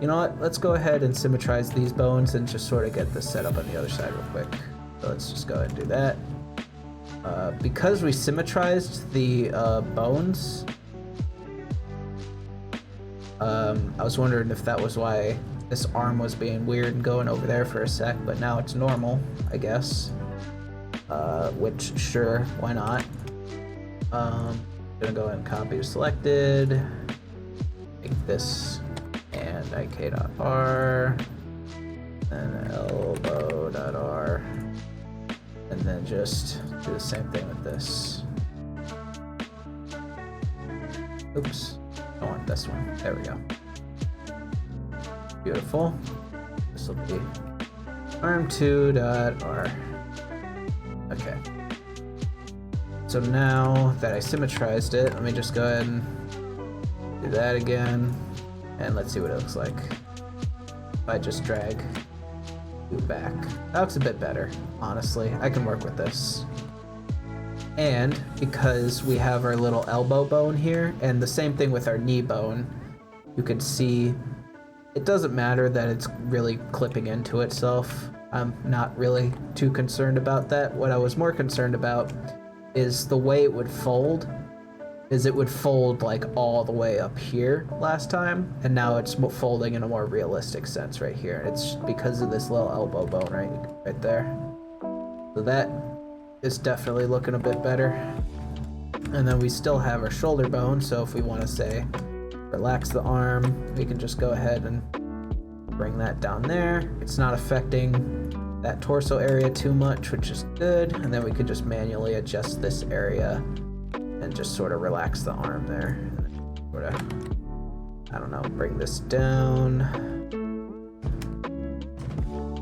You know what? Let's go ahead and symmetrize these bones and just sort of get this set up on the other side real quick. So let's just go ahead and do that. Because we symmetrized the bones, I was wondering if that was why this arm was being weird and going over there for a sec, but now it's normal, I guess. Which, sure, why not? Gonna go ahead and copy to selected, make this and ik.r, and elbow.r, and then just do the same thing with this. Oops, I want this one. There we go. Beautiful. This will be arm2.r. Okay. So now that I symmetrized it, let me just go ahead and do that again, and let's see what it looks like. If I just drag you back. That looks a bit better, honestly. I can work with this. And because we have our little elbow bone here, and the same thing with our knee bone, you can see it doesn't matter that it's really clipping into itself. I'm not really too concerned about that. What I was more concerned about is the way it would fold. It would fold like all the way up here last time, and now it's folding in a more realistic sense right here. It's because of this little elbow bone right there. So that is definitely looking a bit better. And then we still have our shoulder bone, so if we want to say relax the arm, we can just go ahead and bring that down there. It's not affecting that torso area too much, which is good. And then we could just manually adjust this area and just sort of relax the arm there. Sort of, I don't know, bring this down,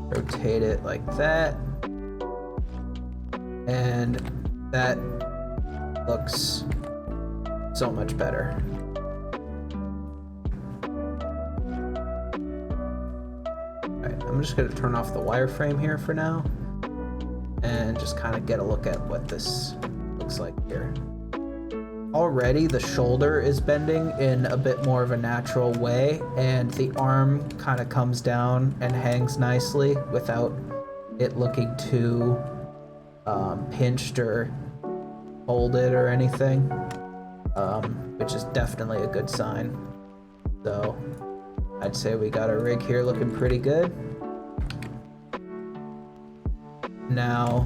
rotate it like that, and that looks so much better. Alright, I'm just gonna turn off the wireframe here for now and just kind of get a look at what this looks like here. Already the shoulder is bending in a bit more of a natural way, and the arm kind of comes down and hangs nicely without it looking too pinched or folded or anything, which is definitely a good sign. So I'd say we got our rig here looking pretty good. Now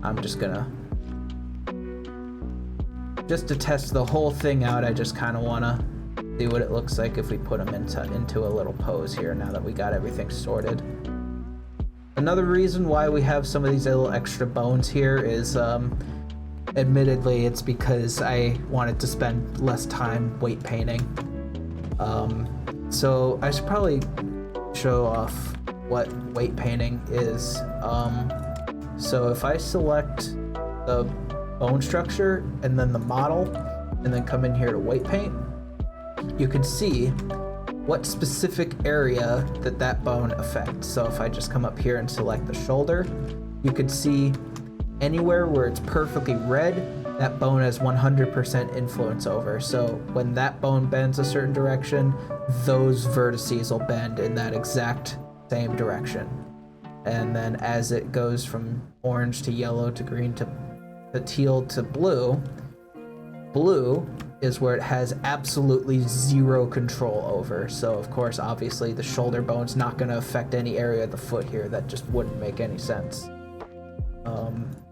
I'm just gonna, just to test the whole thing out, I just kind of want to see what it looks like if we put them into a little pose here now that we got everything sorted. Another reason why we have some of these little extra bones here is, admittedly, it's because I wanted to spend less time weight painting. So I should probably show off what weight painting is. So if I select the bone structure and then the model and then come in here to weight paint, you can see what specific area that bone affects. So if I just come up here and select the shoulder, you could see anywhere where it's perfectly red, that bone has 100% influence over. So when that bone bends a certain direction, those vertices will bend in that exact same direction. And then as it goes from orange to yellow to green to teal to blue, blue is where it has absolutely zero control over. So of course, obviously the shoulder bone's not going to affect any area of the foot here. That just wouldn't make any sense.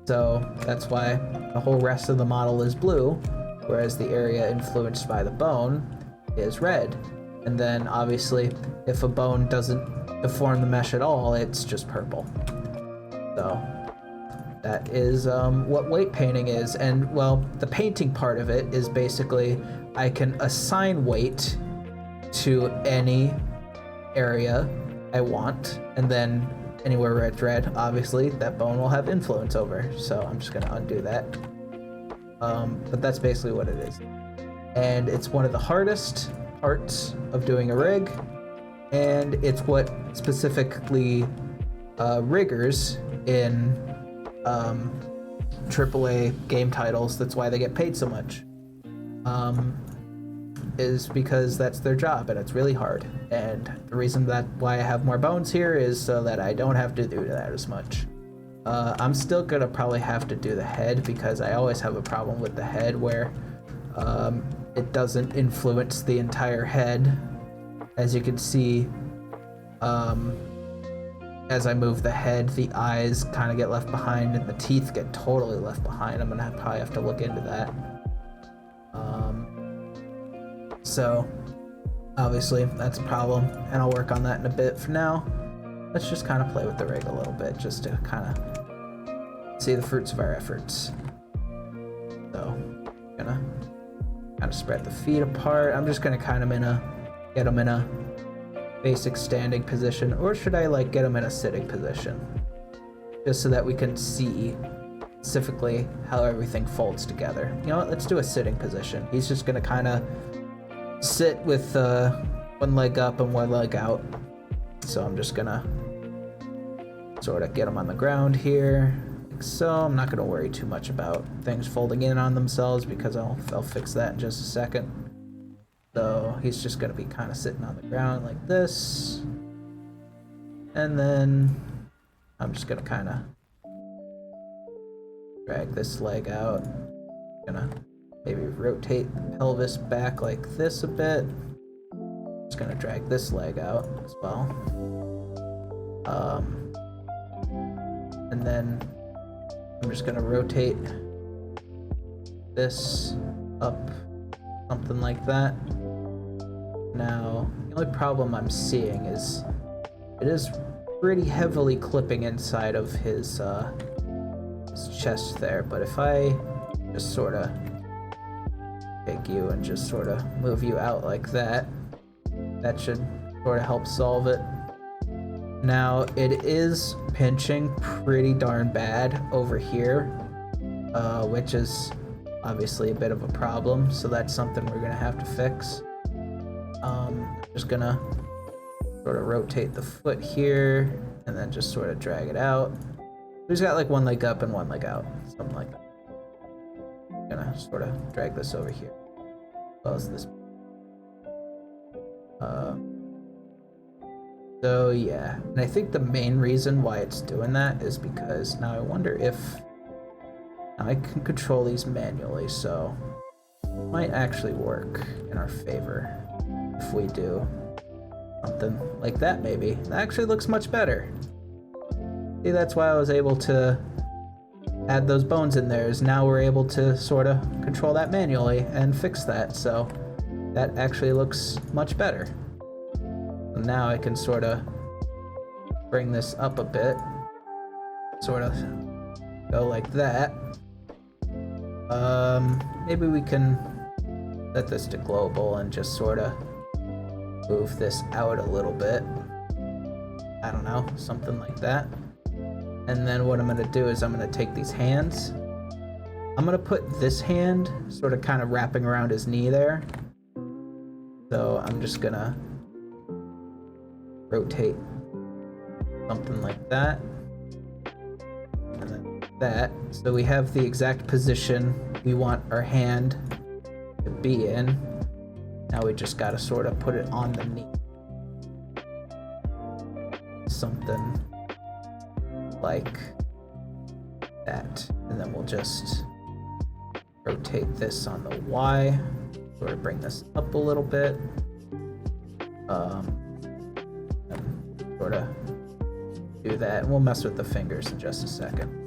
So that's why the whole rest of the model is blue, whereas the area influenced by the bone is red. And then obviously if a bone doesn't deform the mesh at all, it's just purple. So that is what weight painting is. And well, the painting part of it is basically I can assign weight to any area I want, and then anywhere where it's red, obviously that bone will have influence over. So I'm just gonna undo that. But that's basically what it is. And it's one of the hardest parts of doing a rig, and it's what specifically riggers in AAA game titles, that's why they get paid so much, is because that's their job and it's really hard. And the reason that why I have more bones here is so that I don't have to do that as much. I'm still gonna probably have to do the head because I always have a problem with the head where it doesn't influence the entire head. As you can see, as I move the head, the eyes kind of get left behind and the teeth get totally left behind. I'm gonna probably have to look into that. So obviously that's a problem, and I'll work on that in a bit. For now, let's just kind of play with the rig a little bit just to kind of see the fruits of our efforts. So gonna kind of spread the feet apart. I'm just gonna kind of get them in a basic standing position, or should I like get them in a sitting position, just so that we can see specifically how everything folds together. You know what, let's do a sitting position. He's just gonna kind of sit with one leg up and one leg out. So I'm just gonna sort of get him on the ground here, like so. I'm not gonna worry too much about things folding in on themselves because I'll fix that in just a second. So he's just gonna be kind of sitting on the ground like this. And then I'm just gonna kind of drag this leg out. Gonna maybe rotate the pelvis back like this a bit. Just gonna drag this leg out as well. And then I'm just gonna rotate this up, something like that. Now, the only problem I'm seeing is it is pretty heavily clipping inside of his chest there, but if I just sort of take you and just sort of move you out like that, that should sort of help solve it. Now, it is pinching pretty darn bad over here, which is obviously a bit of a problem, so that's something we're gonna have to fix. I'm just gonna sort of rotate the foot here, and then just sort of drag it out. He's got like one leg up and one leg out, something like that. I'm gonna sort of drag this over here. As well as this. So yeah, and I think the main reason why it's doing that is because now I wonder if I can control these manually, so it might actually work in our favor if we do something like that. Maybe that actually looks much better. See, that's why I was able to add those bones in there, is now we're able to sort of control that manually and fix that, so that actually looks much better. And now I can sort of bring this up a bit, sort of go like that. Maybe we can set this to global and just sort of move this out a little bit. I don't know, something like that. And then what I'm going to do is I'm going to take these hands. I'm going to put this hand sort of kind of wrapping around his knee there. So I'm just going to rotate something like that. And then that. So we have the exact position we want our hand to be in. Now we just got to sort of put it on the knee. Something like that. And then we'll just rotate this on the Y, sort of bring this up a little bit, and sort of do that. And we'll mess with the fingers in just a second.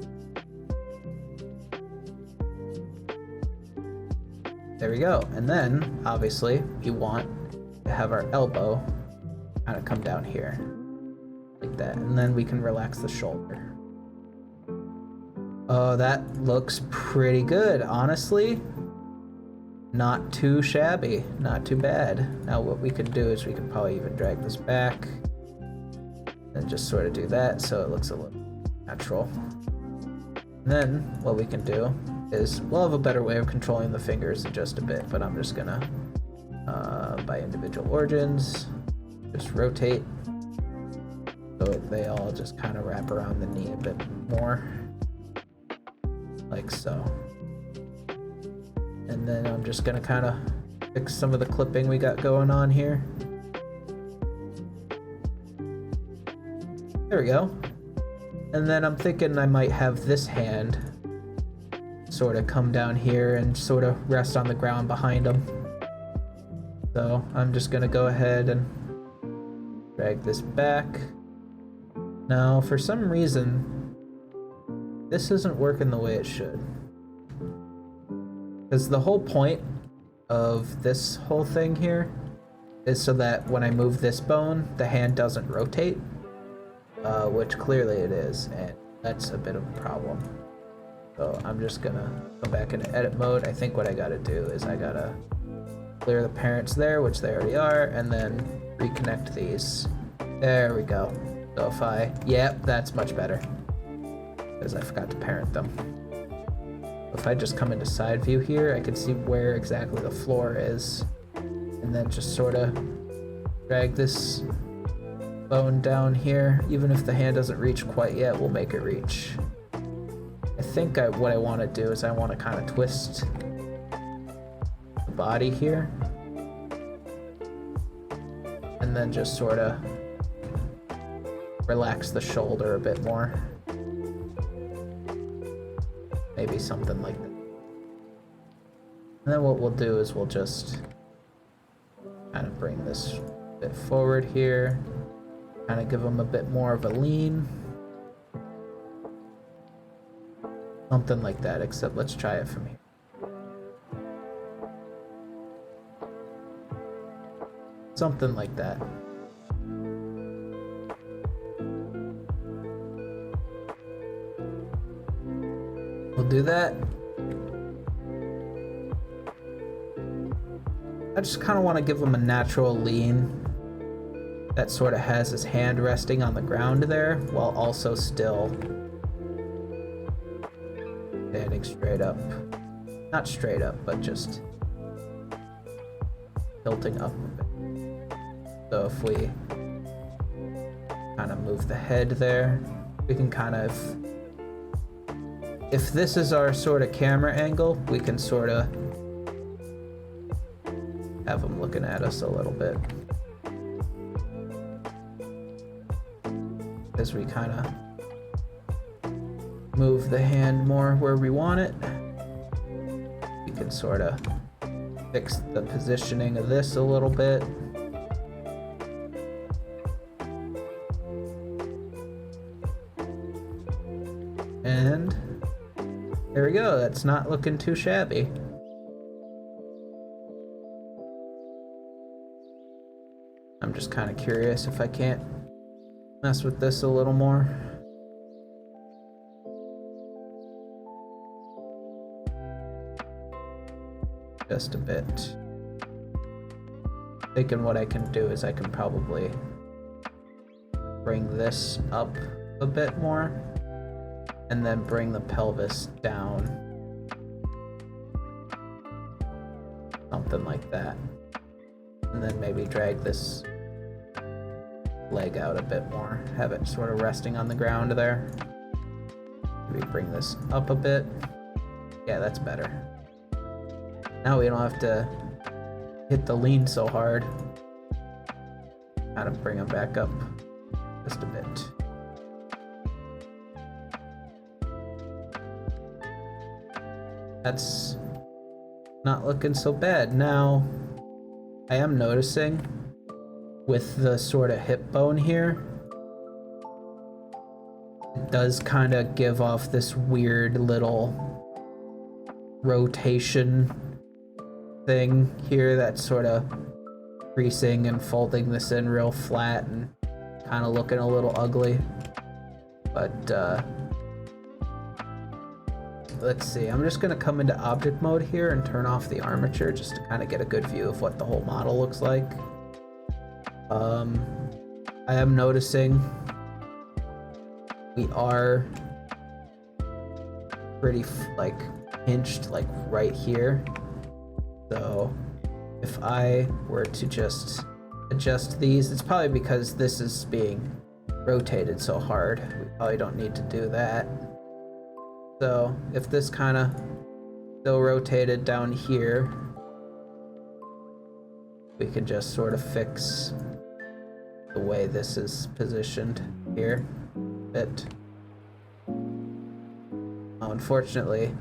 There we go. And then obviously we want to have our elbow kind of come down here like that, and then we can relax the shoulder. Oh, that looks pretty good, honestly. Not too shabby, not too bad. Now what we can do is we can probably even drag this back and just sort of do that so it looks a little natural. And then what we can do is we'll have a better way of controlling the fingers in just a bit, but I'm just gonna by individual origins just rotate so they all just kind of wrap around the knee a bit more, like so. And then I'm just gonna kind of fix some of the clipping we got going on here. There we go. And then I'm thinking I might have this hand sort of come down here and sort of rest on the ground behind him. So I'm just gonna go ahead and drag this back. Now, for some reason, this isn't working the way it should. Because the whole point of this whole thing here is so that when I move this bone, the hand doesn't rotate, which clearly it is, and that's a bit of a problem. So I'm just gonna go back into edit mode. I think what I gotta do is I gotta clear the parents there, which they already are, and then reconnect these. There we go. So if I, yep, that's much better, because I forgot to parent them. If I just come into side view here, I can see where exactly the floor is, and then just sort of drag this bone down here. Even if the hand doesn't reach quite yet, we'll make it reach. I think what I want to do is I want to kind of twist the body here, and then just sort of relax the shoulder a bit more. Maybe something like that. And then what we'll do is we'll just kind of bring this a bit forward here, kind of give them a bit more of a lean. Something like that, except let's try it from here. Something like that. We'll do that. I just kind of want to give him a natural lean that sort of has his hand resting on the ground there, while also still standing straight up. Not straight up, but just tilting up a bit. So if we kind of move the head there. We can kind of, if this is our sort of camera angle, we can sort of have him looking at us a little bit. As we kind of move the hand more where we want it, we can sort of fix the positioning of this a little bit. And there we go, that's not looking too shabby. I'm just kind of curious if I can't mess with this a little more. Just a bit. Thinking what I can do is I can probably bring this up a bit more and then bring the pelvis down. Something like that. And then maybe drag this leg out a bit more. Have it sort of resting on the ground there. Maybe bring this up a bit. Yeah, that's better. Now we don't have to hit the lean so hard. Kind of bring them back up just a bit. That's not looking so bad. Now, I am noticing with the sort of hip bone here, it does kind of give off this weird little rotation thing here that's sort of creasing and folding this in real flat and kind of looking a little ugly. But let's see, I'm just gonna come into object mode here and turn off the armature just to kind of get a good view of what the whole model looks like. I am noticing we are pretty like hinged like right here. So if I were to just adjust these, it's probably because this is being rotated so hard. We probably don't need to do that. So if this kind of still rotated down here, we can just sort of fix the way this is positioned here a bit. Unfortunately,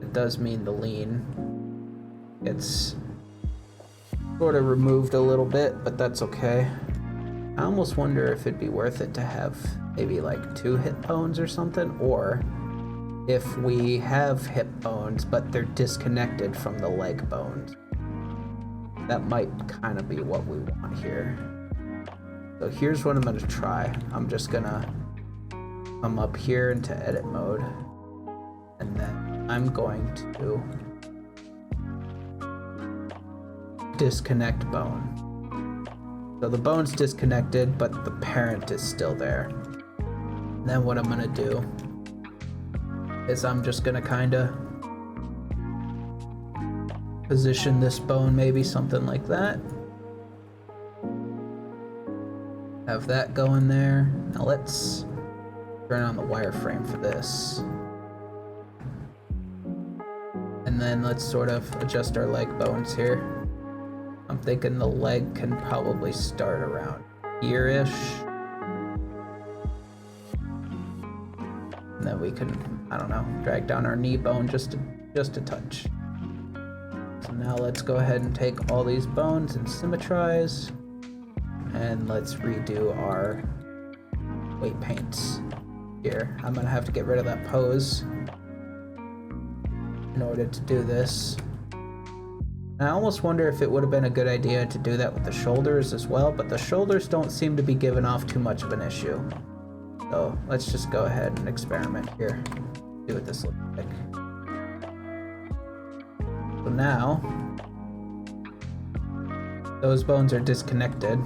it does mean the lean gets sort of removed a little bit, but that's okay. I almost wonder if it'd be worth it to have maybe like 2 hip bones or something, or if we have hip bones but they're disconnected from the leg bones. That might kind of be what we want here. So here's what I'm going to try. I'm just going to come up here into edit mode, and then I'm going to disconnect bone. So the bone's disconnected, but the parent is still there. And then what I'm gonna do is I'm just gonna kinda position this bone, maybe something like that. Have that going there. Now let's turn on the wireframe for this. And then let's sort of adjust our leg bones here. I'm thinking the leg can probably start around here-ish. And then we can, I don't know, drag down our knee bone just a touch. So now let's go ahead and take all these bones and symmetrize. And let's redo our weight paints here. I'm gonna have to get rid of that pose in order to do this. And I almost wonder if it would have been a good idea to do that with the shoulders as well, but the shoulders don't seem to be giving off too much of an issue. So let's just go ahead and experiment here. See what this looks like. So now, those bones are disconnected.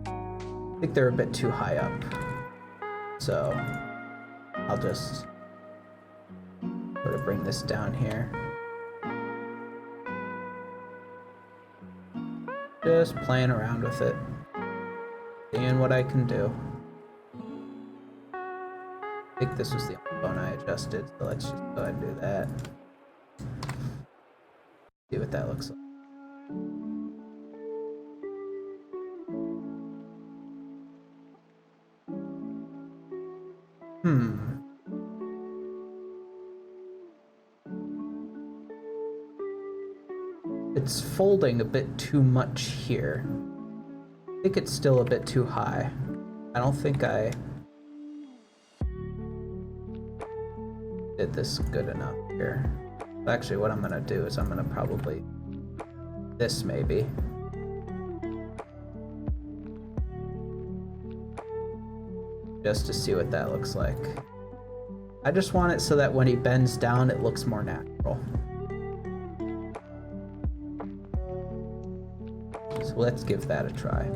I think they're a bit too high up. So I'll just sort of bring this down here. Just playing around with it. Seeing what I can do. I think this was the only bone I adjusted, so let's just go ahead and do that. See what that looks like. It's folding a bit too much here. I think it's still a bit too high. I don't think I did this good enough here. Actually, what I'm gonna do is I'm gonna probably this maybe. Just to see what that looks like. I just want it so that when he bends down, it looks more natural. So let's give that a try.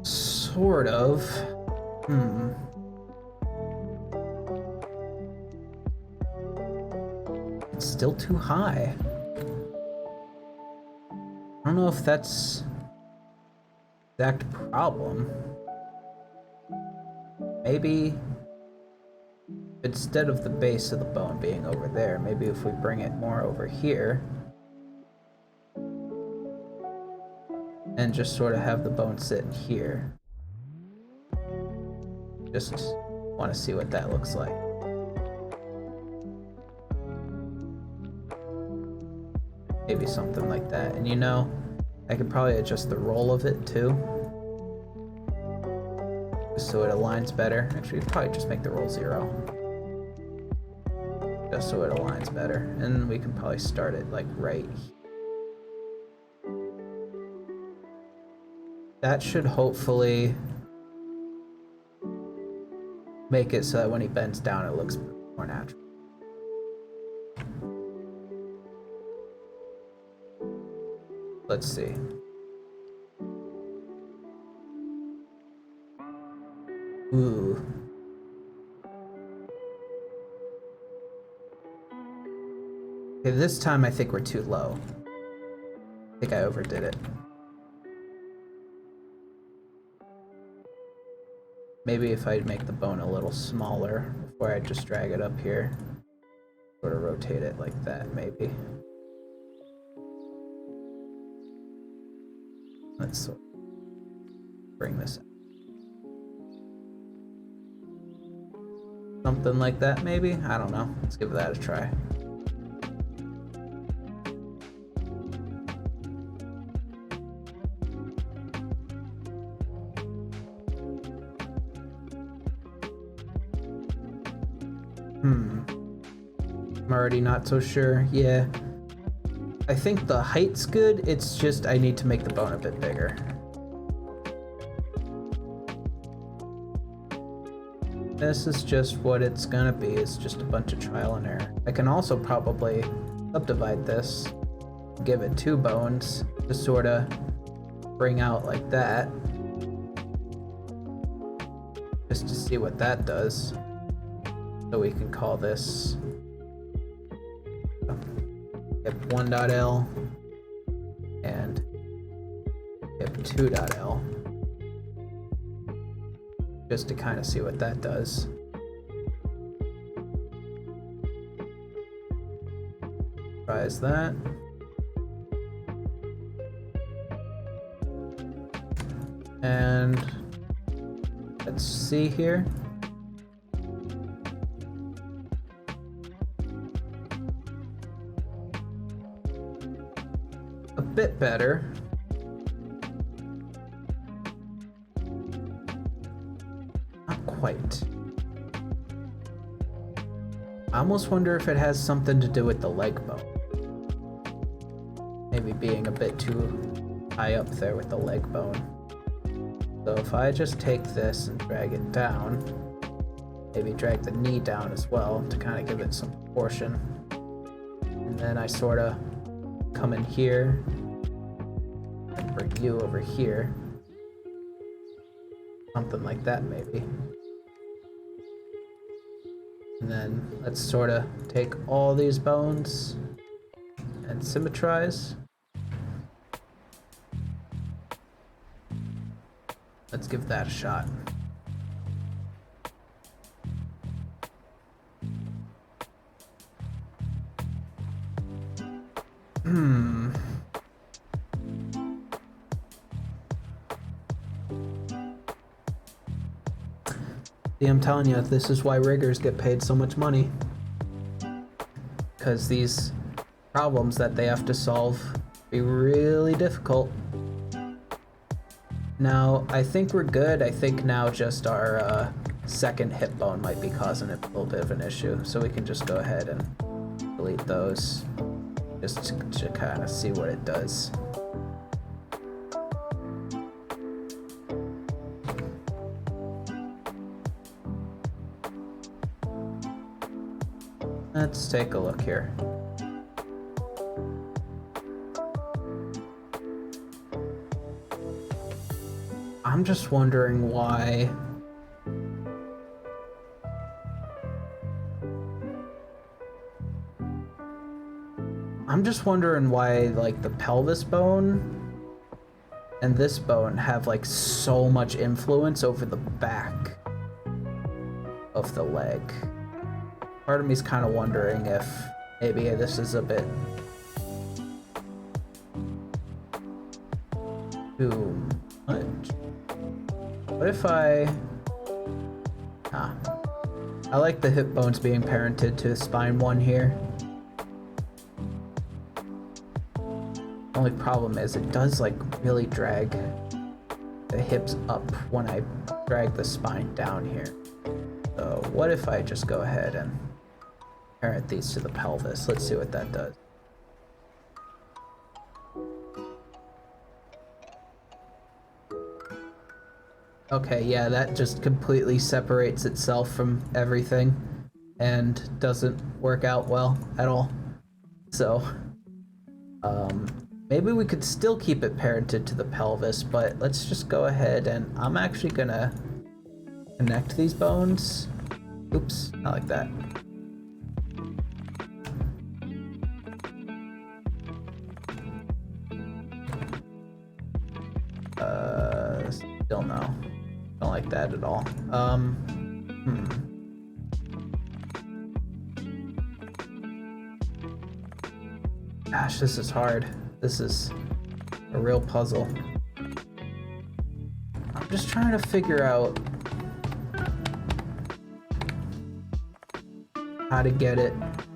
Sort of. It's still too high. I don't know if that's the exact problem. Maybe instead of the base of the bone being over there, maybe if we bring it more over here and just sort of have the bone sit in here. Just want to see what that looks like. Maybe something like that. And you know, I could probably adjust the roll of it too, just so it aligns better. Actually, probably just make the roll 0. Just so it aligns better. And we can probably start it like right here. That should hopefully make it so that when he bends down, it looks more natural. Let's see. Ooh. Okay, this time I think we're too low. I think I overdid it. Maybe if I make the bone a little smaller before I just drag it up here. Sort of rotate it like that, maybe. Let's sort of bring this up. Something like that, maybe? I don't know. Let's give that a try. I'm already not so sure. Yeah. I think the height's good, it's just I need to make the bone a bit bigger. This is just what it's gonna be, it's just a bunch of trial and error. I can also probably subdivide this, give it 2 bones to sorta bring out like that. Just to see what that does. So we can call this hip 1.L and hip 2.L, just to kind of see what that does. Tries that. And let's see here. Bit better. Not quite. I almost wonder if it has something to do with the leg bone. Maybe being a bit too high up there with the leg bone. So if I just take this and drag it down, maybe drag the knee down as well to kind of give it some proportion. And then I sort of come in here and bring you over here. Something like that, maybe. And then let's sort of take all these bones and symmetrize. Let's give that a shot. See, I'm telling you, this is why riggers get paid so much money. Because these problems that they have to solve be really difficult. Now, I think we're good. I think now just our second hip bone might be causing a little bit of an issue. So we can just go ahead and delete those just to kind of see what it does. Let's take a look here. I'm just wondering why like the pelvis bone and this bone have like so much influence over the back of the leg. Part of me's kind of wondering if maybe this is a bit too much. What if I like the hip bones being parented to spine 1 here. Only problem is it does like really drag the hips up when I drag the spine down here. So what if I just go ahead and parent these to the pelvis? Let's see what that does. Okay, yeah, that just completely separates itself from everything and doesn't work out well at all. So, maybe we could still keep it parented to the pelvis, but let's just go ahead and I'm actually gonna connect these bones. Oops, not like that. Still no. Don't like that at all. Gosh, this is hard. This is a real puzzle. I'm just trying to figure out how to get it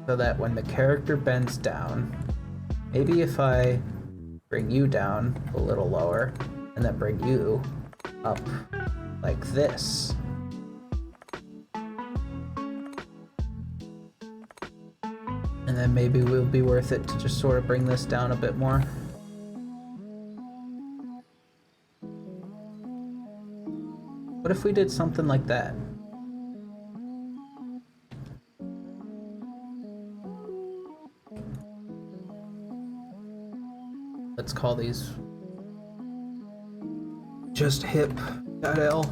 so that when the character bends down, maybe if I bring you down a little lower and then bring you up like this. And then maybe it will be worth it to just sort of bring this down a bit more. What if we did something like that? Let's call these just hip.l,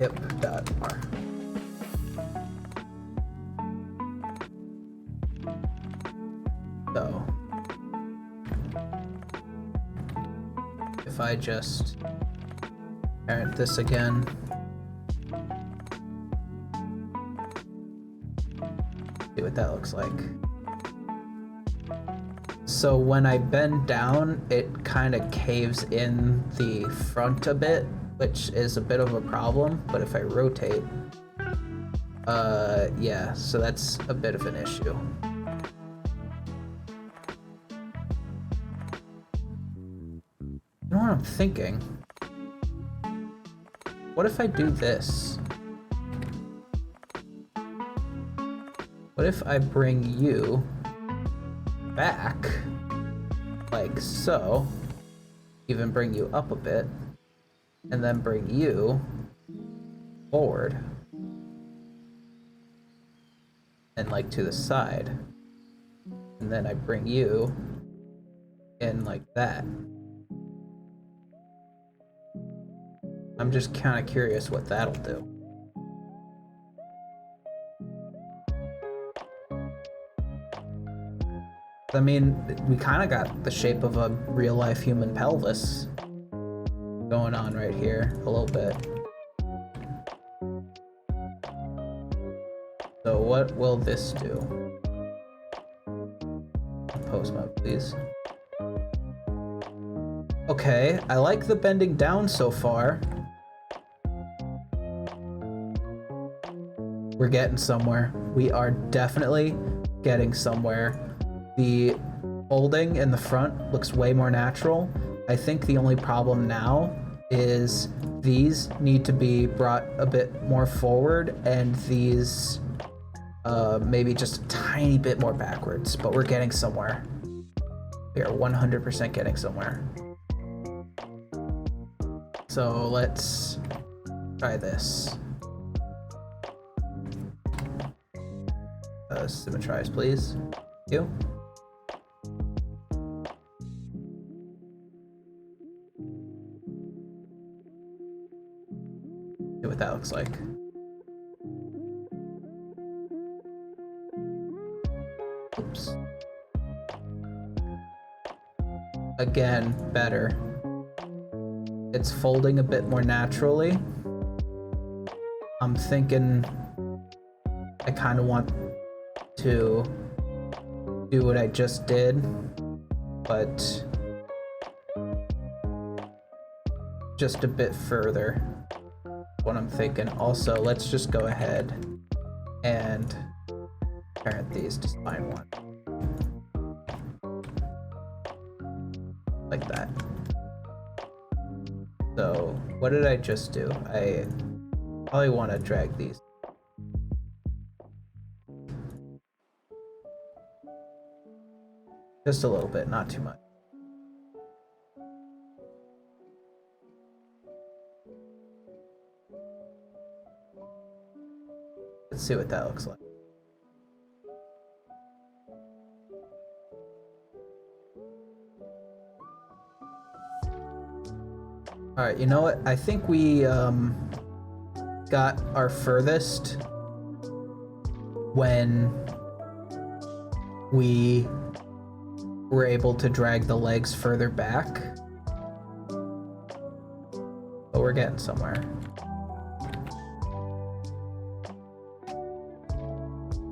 hip.r. So if I just parent this again, see what that looks like. So when I bend down, it kind of caves in the front a bit, which is a bit of a problem, but if I rotate, yeah, so that's a bit of an issue. You know what I'm thinking? What if I do this? What if I bring you back, like so, even bring you up a bit, and then bring you forward, and like to the side, and then I bring you in like that. I'm just kind of curious what that'll do. I mean, we kind of got the shape of a real-life human pelvis going on right here, a little bit. So what will this do? Pose mode, please. Okay, I like the bending down so far. We're getting somewhere. We are definitely getting somewhere. The folding in the front looks way more natural. I think the only problem now is these need to be brought a bit more forward and these maybe just a tiny bit more backwards, but we're getting somewhere. We are 100% getting somewhere. So let's try this. Symmetrize, please. Thank you. See what that looks like. Oops. Again, better. It's folding a bit more naturally. I'm thinking I kind of want to do what I just did, but just a bit further. What I'm thinking. Also, let's just go ahead and parent these to spine 1. Like that. So, what did I just do? I probably want to drag these. Just a little bit, not too much. Let's see what that looks like. Alright, you know what? I think we got our furthest when we were able to drag the legs further back. But we're getting somewhere.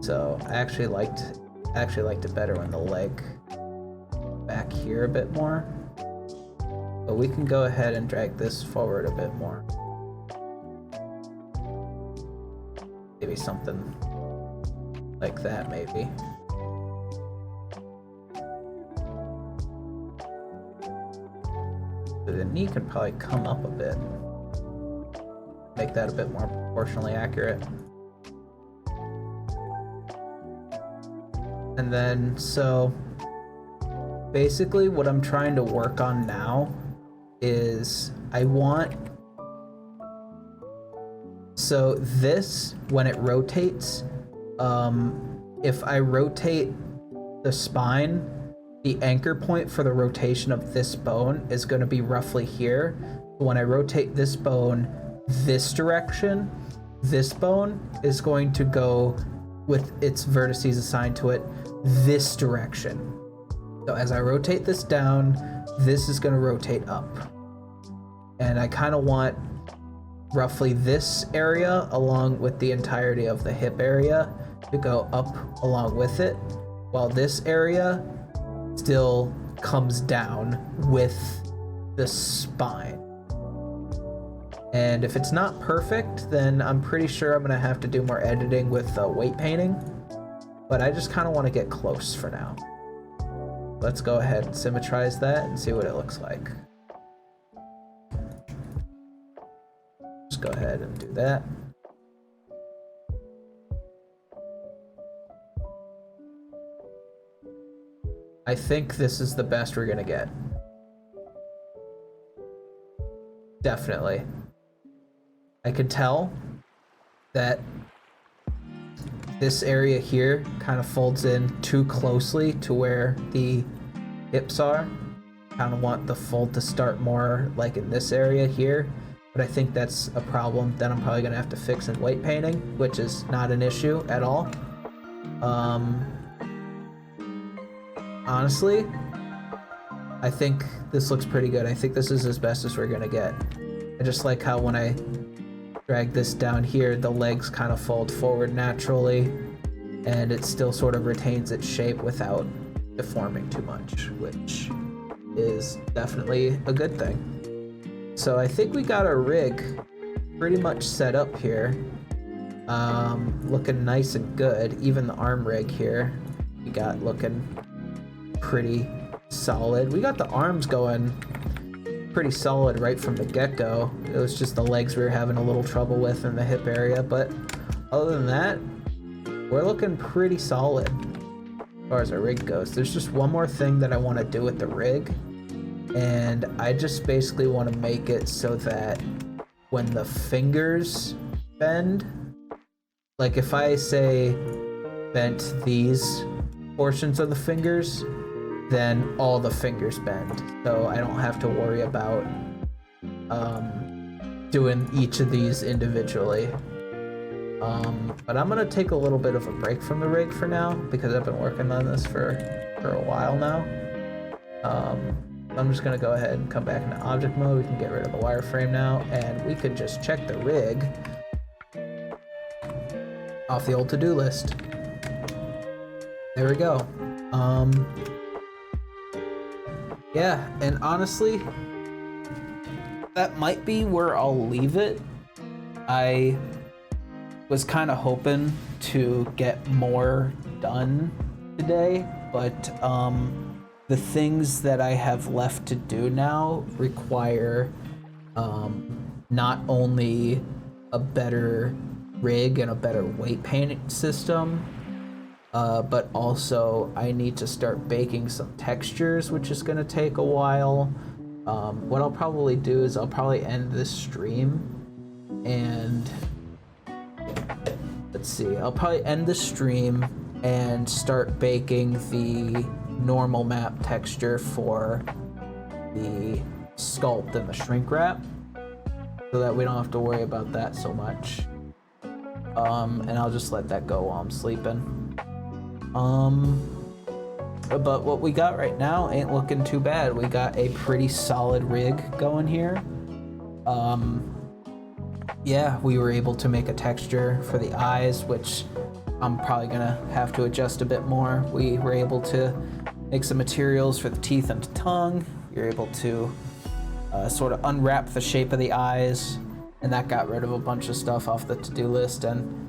So I actually liked it better when the leg back here a bit more. But we can go ahead and drag this forward a bit more. Maybe something like that, maybe. So the knee could probably come up a bit. Make that a bit more proportionally accurate. And then, so basically what I'm trying to work on now is I want, so this, when it rotates, if I rotate the spine, the anchor point for the rotation of this bone is going to be roughly here. When I rotate this bone this direction, this bone is going to go with its vertices assigned to it this direction. So as I rotate this down, this is going to rotate up. And I kind of want roughly this area along with the entirety of the hip area to go up along with it, while this area still comes down with the spine. And if it's not perfect, then I'm pretty sure I'm going to have to do more editing with weight painting. But I just kind of want to get close for now. Let's go ahead and symmetrize that and see what it looks like. Just go ahead and do that. I think this is the best we're gonna get. Definitely. I could tell that this area here kind of folds in too closely to where the hips are. Kind of want the fold to start more like in this area here. but I think that's a problem that I'm probably gonna have to fix in weight painting, which is not an issue at all. Honestly, I think this looks pretty good. I think this is as best as we're gonna get. I just like how when I drag this down here, the legs kind of fold forward naturally, and it still sort of retains its shape without deforming too much, which is definitely a good thing. So I think we got our rig pretty much set up here. Looking nice and good. Even the arm rig here, we got looking pretty solid. We got the arms going pretty solid right from the get-go. It was just the legs we were having a little trouble with in the hip area, but other than that, we're looking pretty solid as far as our rig goes. There's just one more thing that I want to do with the rig, and I just basically want to make it so that when the fingers bend, like if I say bent these portions of the fingers, then all the fingers bend. So I don't have to worry about doing each of these individually. But I'm gonna take a little bit of a break from the rig for now because I've been working on this for a while now. I'm just gonna go ahead and come back into object mode. We can get rid of the wireframe now, and we could just check the rig off the old to-do list. There we go. Yeah, and honestly, that might be where I'll leave it. I was kind of hoping to get more done today, but the things that I have left to do now require not only a better rig and a better weight paint system, but also I need to start baking some textures, which is going to take a while. What I'll probably do is I'll probably end this stream and let's see, I'll probably end the stream and start baking the normal map texture for the sculpt and the shrink wrap so that we don't have to worry about that so much. And I'll just let that go while I'm sleeping. But what we got right now ain't looking too bad. We got a pretty solid rig going here. Yeah, we were able to make a texture for the eyes, which I'm probably gonna have to adjust a bit more. We were able to make some materials for the teeth and tongue. We were able to sort of unwrap the shape of the eyes, and that got rid of a bunch of stuff off the to-do list. And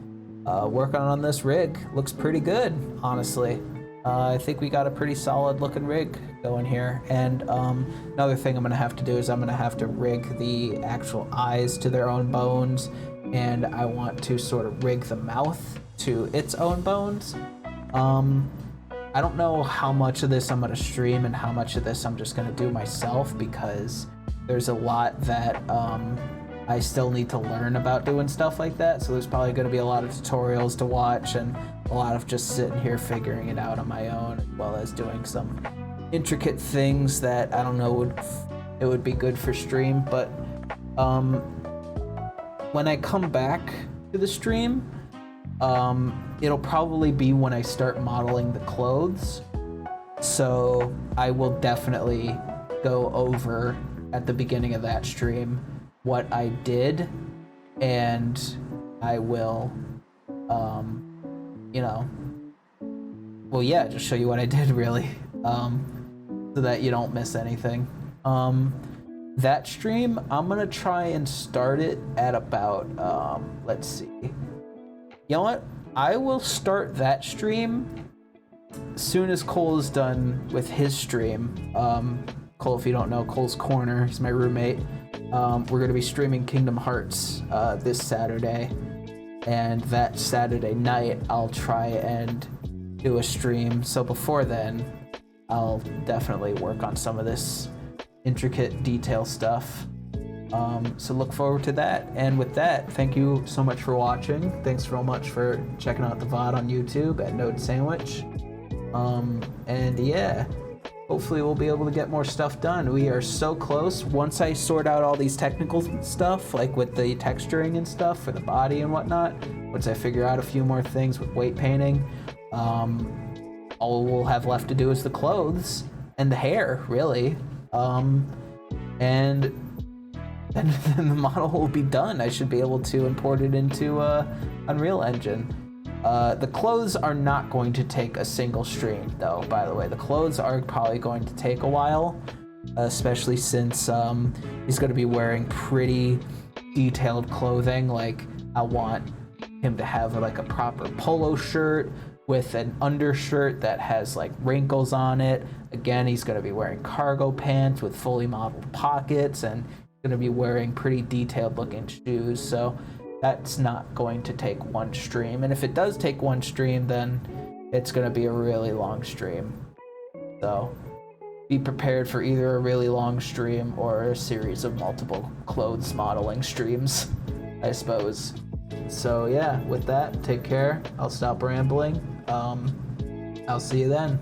working on this rig looks pretty good, honestly. I think we got a pretty solid looking rig going here. And another thing I'm gonna have to do is I'm gonna have to rig the actual eyes to their own bones, and I want to sort of rig the mouth to its own bones. I don't know how much of this I'm gonna stream and how much of this I'm just gonna do myself, because there's a lot that I still need to learn about doing stuff like that. So there's probably gonna be a lot of tutorials to watch and a lot of just sitting here figuring it out on my own, as well as doing some intricate things that I don't know it would be good for stream. But when I come back to the stream, it'll probably be when I start modeling the clothes. So I will definitely go over at the beginning of that stream what I did, and I will, well, yeah, just show you what I did, really, so that you don't miss anything. That stream, I'm gonna try and start it at about, let's see. You know what? I will start that stream as soon as Cole is done with his stream. Cole, if you don't know, Cole's Corner, he's my roommate. We're gonna be streaming Kingdom Hearts this Saturday, and that Saturday night I'll try and do a stream. So before then, I'll definitely work on some of this intricate detail stuff. So look forward to that. And with that, thank you so much for watching. Thanks so much for checking out the VOD on YouTube at Node Sandwich. And yeah, hopefully we'll be able to get more stuff done. We are so close. Once I sort out all these technical stuff, like with the texturing and stuff for the body and whatnot, once I figure out a few more things with weight painting, all we'll have left to do is the clothes and the hair, really. And then the model will be done. I should be able to import it into Unreal Engine. The clothes are not going to take a single stream, though, by the way. The clothes are probably going to take a while, especially since he's going to be wearing pretty detailed clothing. Like, I want him to have like a proper polo shirt with an undershirt that has like wrinkles on it. Again, he's going to be wearing cargo pants with fully modeled pockets, and going to be wearing pretty detailed looking shoes. So that's not going to take one stream, and if it does take one stream, then it's going to be a really long stream. So be prepared for either a really long stream or a series of multiple clothes modeling streams, I suppose. So yeah, with that, take care. I'll stop rambling. I'll see you then.